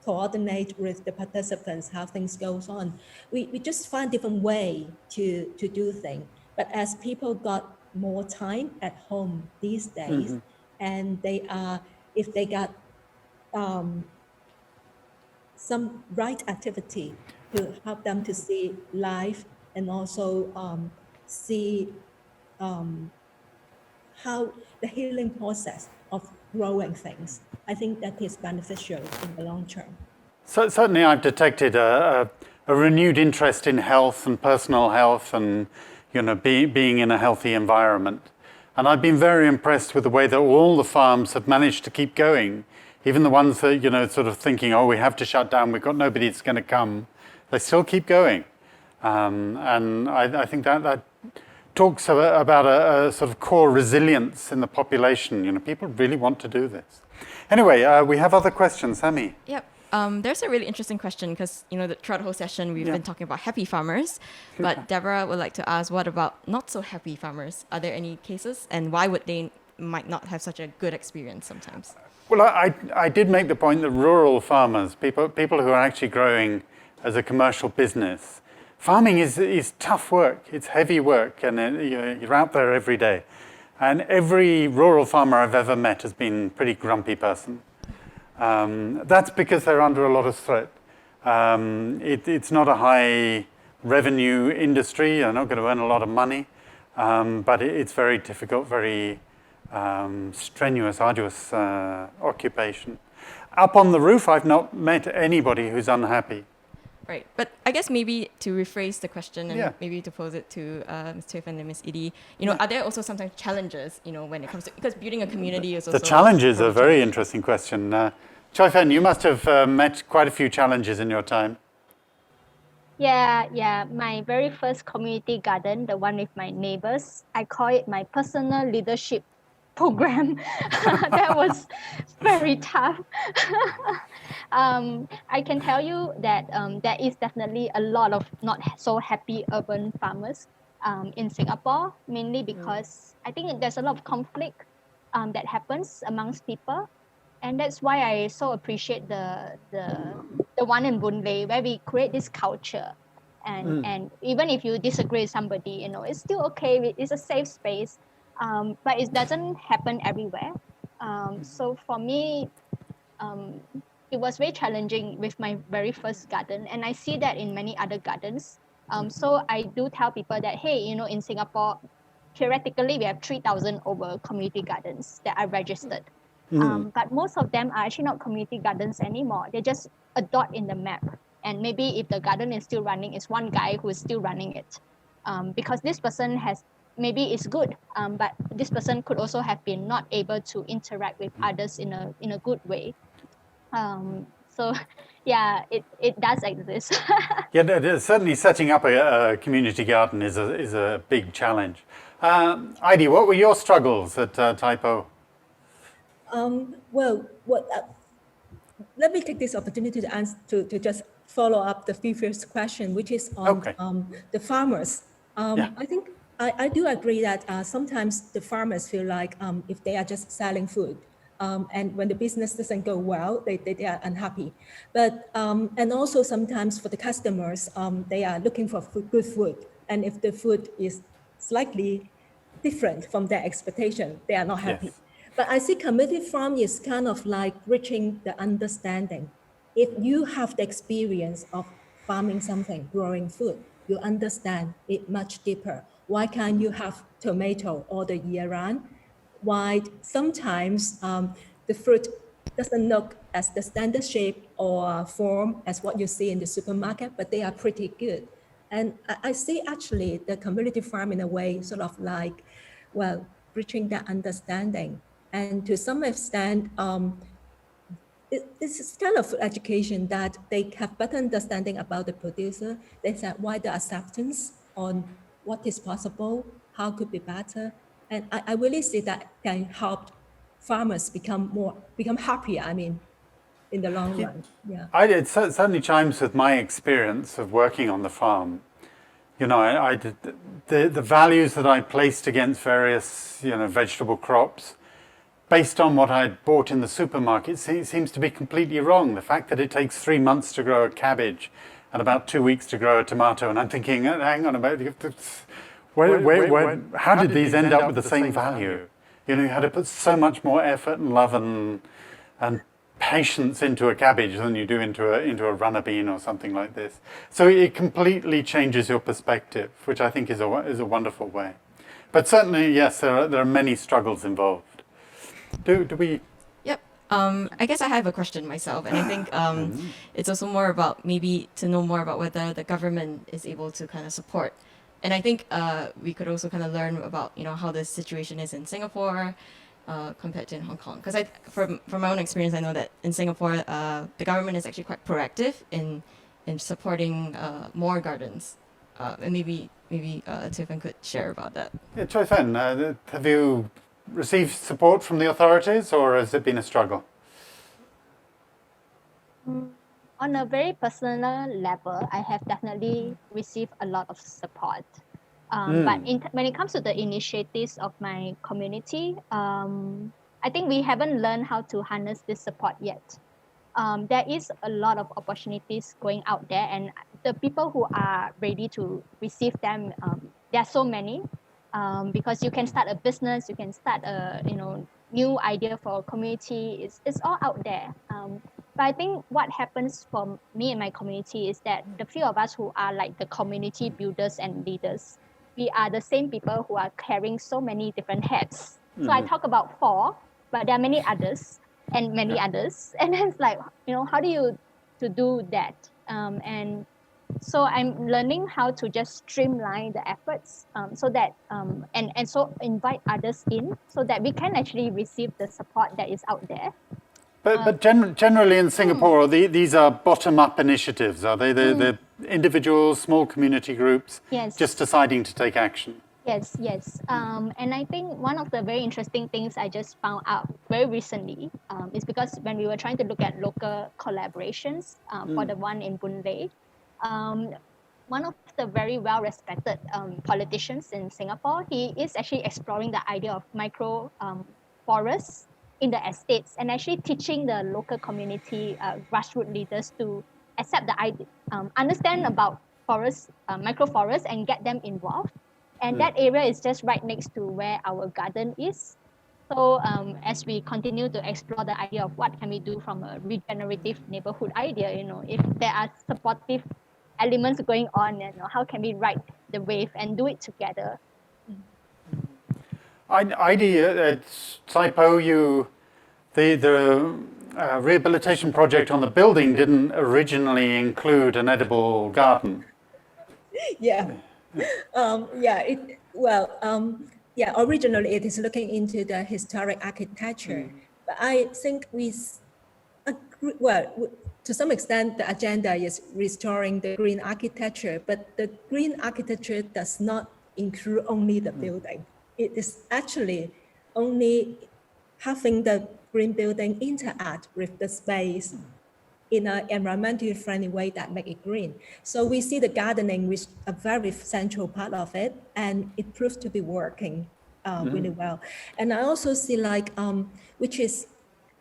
coordinate with the participants how things goes on. We just find different way to do things. But as people got more time at home these days, and they are, if they got some right activity to help them to see life and also see how the healing process of growing things, I think that is beneficial in the long term. So certainly I've detected a renewed interest in health and personal health and being in a healthy environment. And I've been very impressed with the way that all the farms have managed to keep going. Even the ones that, sort of thinking, oh, we have to shut down, we've got nobody that's going to come, they still keep going. And I think that talks about a sort of core resilience in the population. People really want to do this. Anyway, we have other questions. Sammy? Yep. There's a really interesting question because, throughout the whole session, we've been talking about happy farmers. But Deborah would like to ask, what about not so happy farmers? Are there any cases? And why would they might not have such a good experience sometimes? Well, I did make the point that rural farmers, people who are actually growing as a commercial business, farming is tough work. It's heavy work, and you're out there every day. And every rural farmer I've ever met has been a pretty grumpy person. That's because they're under a lot of threat. It's not a high revenue industry. They're not going to earn a lot of money, but it's very difficult, very strenuous, arduous occupation. Up on the roof, I've not met anybody who's unhappy. Right, but I guess maybe to rephrase the question and maybe to pose it to Ms Cuifen and Ms Idy, are there also sometimes challenges, when it comes to, because building a community is also... The challenges are a very interesting question. Cuifen, you must have met quite a few challenges in your time. Yeah. My very first community garden, the one with my neighbors, I call it my personal leadership program. That was very tough. I can tell you that there is definitely a lot of not so happy urban farmers in Singapore, mainly because I think there's a lot of conflict that happens amongst people. And that's why I so appreciate the one in Boon Lay, where we create this culture. And even if you disagree with somebody, it's still okay. It's a safe space. But it doesn't happen everywhere. So for me, it was very challenging with my very first garden. And I see that in many other gardens. So I do tell people that, hey, in Singapore, theoretically, we have 3,000 over community gardens that are registered. But most of them are actually not community gardens anymore. They're just a dot in the map. And maybe if the garden is still running, it's one guy who is still running it. Because this person maybe it's good, but this person could also have been not able to interact with others in a good way. So yeah, it does exist. Yeah, certainly setting up a community garden is a big challenge. Idy, what were your struggles at Typo? Let me take this opportunity to answer to just follow up the previous question, which is on the farmers. I think I do agree that sometimes the farmers feel like if they are just selling food, and when the business doesn't go well, they are unhappy. But and also sometimes for the customers, they are looking for good food, and if the food is slightly different from their expectation, they are not happy. Yes. But I see community farm is kind of like bridging the understanding. If you have the experience of farming something, growing food, you understand it much deeper. Why can't you have tomato all the year round? Why sometimes the fruit doesn't look as the standard shape or form as what you see in the supermarket, but they are pretty good. And I see actually the community farm in a way sort of like, well, bridging that understanding. And to some extent, it's kind of education that they have better understanding about the producer. They said why the acceptance on what is possible, how could be better. And I really see that can help farmers become happier, I mean, in the long run. Yeah. It certainly chimes with my experience of working on the farm. You know, I did the values that I placed against various, you know, vegetable crops, based on what I'd bought in the supermarket, seems to be completely wrong. The fact that it takes 3 months to grow a cabbage and about 2 weeks to grow a tomato, and I'm thinking, hang on a minute, how did these end up with the same value? You know, you had to put so much more effort and love and patience into a cabbage than you do into a runner bean or something like this. So it completely changes your perspective, which I think is a wonderful way. But certainly, yes, there are many struggles involved. Do we? Yep. I guess I have a question myself, and I think it's also more about maybe to know more about whether the government is able to kind of support. And I think we could also kind of learn about, you know, how the situation is in Singapore compared to in Hong Kong. Because from my own experience, I know that in Singapore, the government is actually quite proactive in supporting more gardens. And maybe Cuifen could share about that. Yeah, Cuifen, have you received support from the authorities, or has it been a struggle? On a very personal level, I have definitely received a lot of support. But when it comes to the initiatives of my community, I think we haven't learned how to harness this support yet. There is a lot of opportunities going out there, and the people who are ready to receive them, there are so many. Because you can start a business, you can start a new idea for a community. It's all out there. But I think what happens for me and my community is that the few of us who are like the community builders and leaders, we are the same people who are carrying so many different hats. So I talk about 4, but there are many others and many others. And then it's like, how do you to do that? And so I'm learning how to just streamline the efforts so that and so invite others in so that we can actually receive the support that is out there. But generally in Singapore, these are bottom-up initiatives, are they? They're individuals, small community groups, just deciding to take action. Yes. And I think one of the very interesting things I just found out very recently is because when we were trying to look at local collaborations for the one in Boon Lay, one of the very well-respected politicians in Singapore, he is actually exploring the idea of micro forests in the estates and actually teaching the local community grassroots leaders to accept the idea, understand about forests, microforests, and get them involved. And that area is just right next to where our garden is. So as we continue to explore the idea of what can we do from a regenerative neighborhood idea, if there are supportive elements going on, how can we ride the wave and do it together? Idy, at SIPO, the rehabilitation project on the building didn't originally include an edible garden. Originally it is looking into the historic architecture, but I think to some extent the agenda is restoring the green architecture, but the green architecture does not include only the building. It is actually only having the green building interact with the space in an environmentally friendly way that make it green. So we see the gardening with a very central part of it, and it proves to be working really well. And I also see like, which is,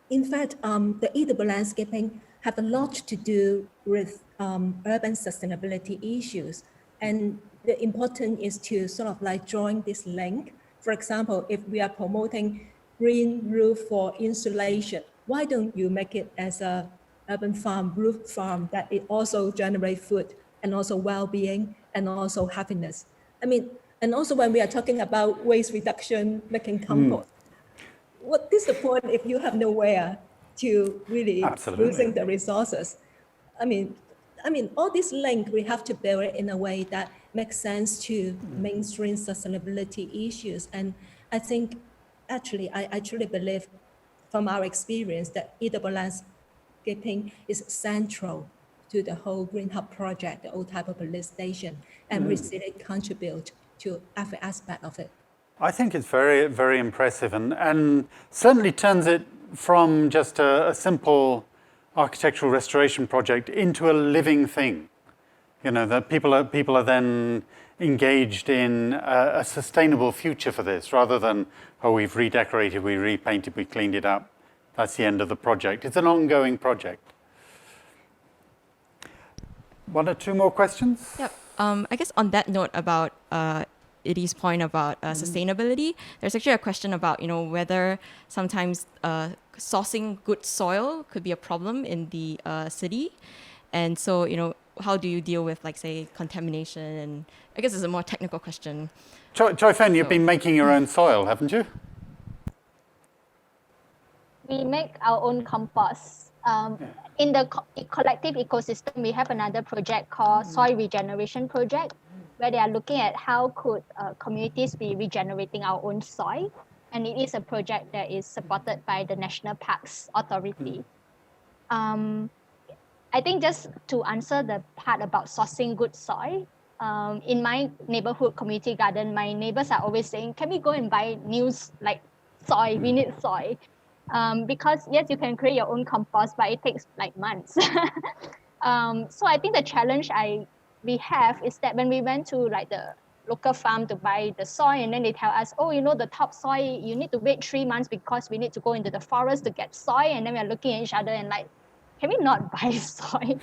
in fact, the eatable landscaping have a lot to do with urban sustainability issues. And the important is to sort of like drawing this link. For example, if we are promoting green roof for insulation, why don't you make it as a urban farm, roof farm, that it also generate food and also well-being and also happiness? I mean, and also when we are talking about waste reduction, making compost, what is the point if you have nowhere to really using the resources? I mean, all this link, we have to build it in a way that makes sense to mainstream sustainability issues. And I think, actually, I truly believe from our experience that eatable landscaping is central to the whole Green Hub project, the old type of police station, and we see it contribute to every aspect of it. I think it's very, very impressive, and certainly turns it from just a simple architectural restoration project into a living thing. You know, that people are then engaged in a sustainable future for this, rather than, oh, we've redecorated, we repainted, we cleaned it up. That's the end of the project. It's an ongoing project. One or two more questions? Yep. I guess on that note about Idy's point about sustainability, there's actually a question about, you know, whether sometimes sourcing good soil could be a problem in the city. And so, you know, how do you deal with, like, say, contamination? And I guess it's a more technical question. Cuifen, you've been making your own soil, haven't you? We make our own compost. In the collective ecosystem, we have another project called Soil Regeneration Project, where they are looking at how could communities be regenerating our own soil. And it is a project that is supported by the National Parks Authority. I think just to answer the part about sourcing good soil, in my neighborhood community garden, my neighbors are always saying, can we go and buy new like soil? We need soil. Because yes, you can create your own compost, but it takes like months. So I think the challenge we have is that when we went to like the local farm to buy the soil, and then they tell us, oh, you know, the top soil, you need to wait 3 months because we need to go into the forest to get soil. And then we're looking at each other and like, can we not buy soil?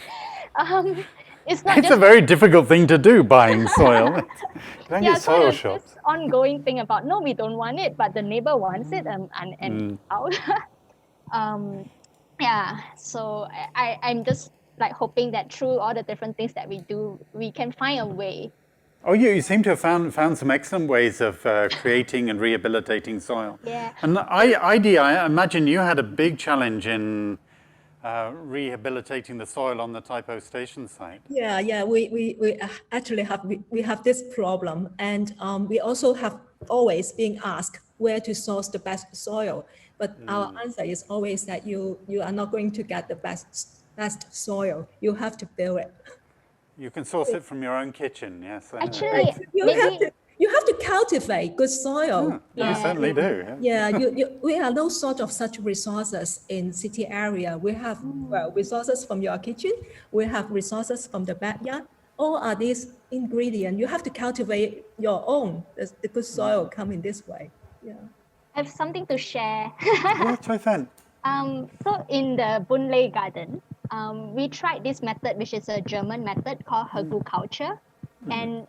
It's a very difficult thing to do, buying soil. Don't get soil shops. This ongoing thing about, no, we don't want it, but the neighbor wants it, and out. Yeah, so I'm just like hoping that through all the different things that we do, we can find a way. Oh, you seem to have found some excellent ways of creating and rehabilitating soil. Yeah. And Idy, I imagine you had a big challenge in rehabilitating the soil on the Taipo station site. Yeah, we actually have this problem, and we also have always being asked where to source the best soil, but our answer is always that you are not going to get the best soil. You have to build it. You can source it from your own kitchen, yes. Actually, you have to cultivate good soil. You certainly do. Yeah, we have no sort of such resources in city area. We have resources from your kitchen. We have resources from the backyard. All are these ingredients. You have to cultivate your own. The good soil come in this way. Yeah. I have something to share. Yeah, Cuifen. So in the Boon-Lay garden, we tried this method, which is a German method called Haku Culture. And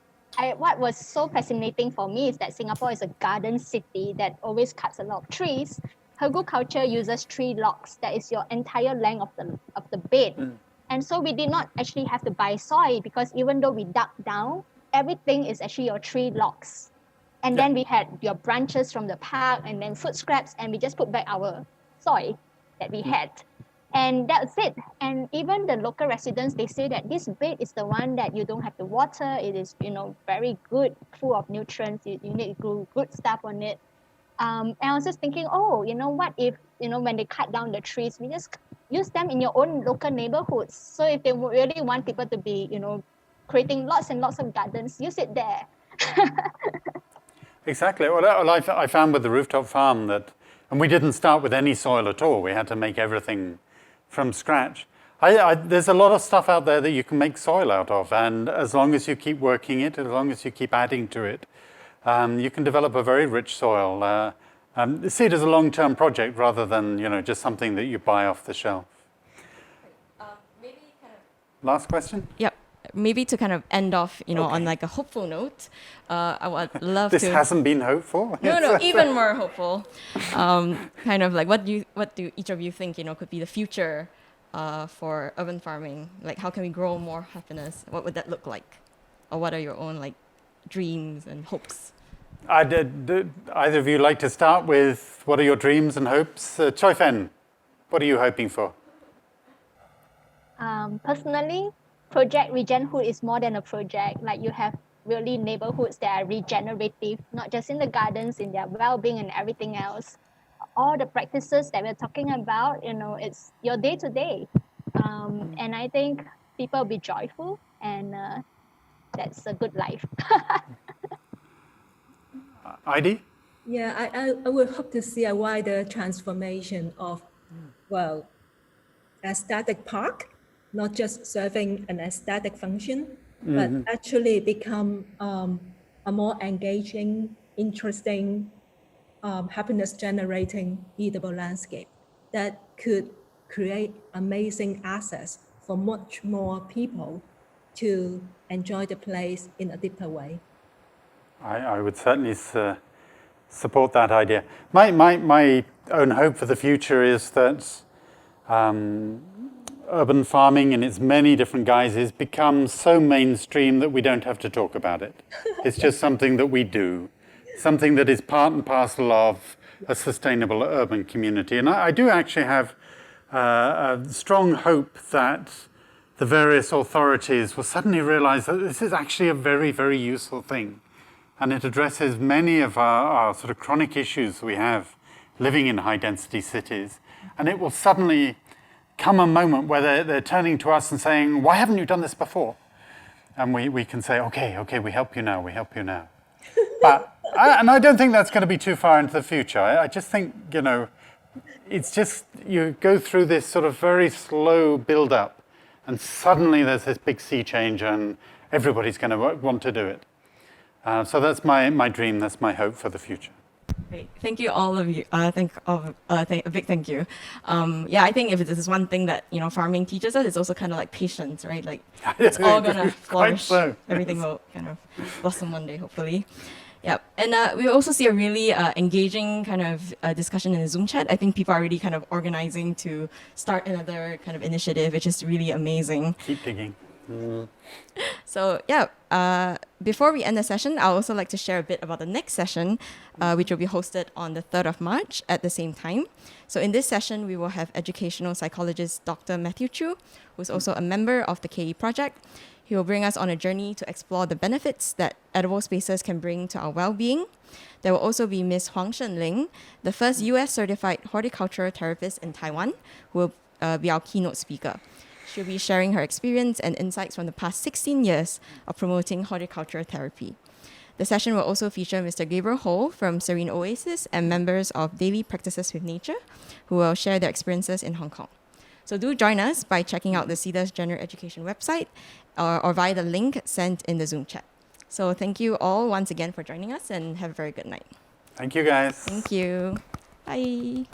what was so fascinating for me is that Singapore is a garden city that always cuts a lot of trees. Haku Culture uses tree logs. That is your entire length of the bed. And so we did not actually have to buy soil, because even though we dug down, everything is actually your tree logs. And then we had your branches from the park and then food scraps, and we just put back our soil that we had. And that's it. And even the local residents, they say that this bed is the one that you don't have to water. It is, you know, very good, full of nutrients. You need to grow good stuff on it. And I was just thinking, oh, you know, what if, you know, when they cut down the trees, we just use them in your own local neighborhoods. So if they really want people to be, you know, creating lots and lots of gardens, use it there. Exactly. Well, I found with the Rooftop Farm that, and we didn't start with any soil at all. We had to make everything from scratch. There's a lot of stuff out there that you can make soil out of, and as long as you keep working it, as long as you keep adding to it, you can develop a very rich soil. See it as a long-term project rather than just something that you buy off the shelf. Maybe kind of. Last question? Yep. Maybe to kind of end off, on like a hopeful note, I would love This to. hasn't been hopeful. No, even more hopeful. Kind of like what do each of you think, could be the future for urban farming? Like, how can we grow more happiness? What would that look like? Or what are your own like dreams and hopes? Either of you like to start with what are your dreams and hopes? Cuifen, what are you hoping for? Personally, Project Regenhood is more than a project. Like, you have really neighborhoods that are regenerative, not just in the gardens, in their well-being and everything else. All the practices that we're talking about, it's your day-to-day. And I think people will be joyful, and that's a good life. Idy? Yeah, I would hope to see a wider transformation of, aesthetic park, not just serving an aesthetic function, but actually become a more engaging, interesting, happiness-generating, eatable landscape that could create amazing access for much more people to enjoy the place in a deeper way. I would certainly support that idea. My own hope for the future is that urban farming in its many different guises becomes so mainstream that we don't have to talk about it. It's just something that we do, something that is part and parcel of a sustainable urban community. And I do actually have a strong hope that the various authorities will suddenly realize that this is actually a very, very useful thing. And it addresses many of our sort of chronic issues we have living in high-density cities. And it will suddenly come a moment where they're turning to us and saying, why haven't you done this before? And we can say, okay, we help you now. But I don't think that's going to be too far into the future. I just think, it's just you go through this sort of very slow build-up, and suddenly there's this big sea change, and everybody's going to want to do it. So that's my dream. That's my hope for the future. Great. Thank you, all of you. A big thank you. I think if this is one thing that farming teaches us, it's also kind of like patience, right? Like, it's all gonna flourish. So. Everything will kind of blossom one day, hopefully. Yeah, and we also see a really engaging kind of discussion in the Zoom chat. I think people are already kind of organizing to start another kind of initiative, which is really amazing. Keep digging. So before we end the session, I'd also like to share a bit about the next session, which will be hosted on the 3rd of March at the same time. So in this session, we will have educational psychologist Dr. Mathew Pryor, who's also a member of the KE project. He will bring us on a journey to explore the benefits that edible spaces can bring to our well-being. There will also be Ms. Huang Shenling, the first US certified horticulture therapist in Taiwan, who will be our keynote speaker. She'll be sharing her experience and insights from the past 16 years of promoting horticulture therapy. The session will also feature Mr. Gabriel Ho from Serene Oasis and members of Daily Practices with Nature, who will share their experiences in Hong Kong. So do join us by checking out the CEDARS-General Education website or via the link sent in the Zoom chat. So thank you all once again for joining us, and have a very good night. Thank you, guys. Thank you. Bye.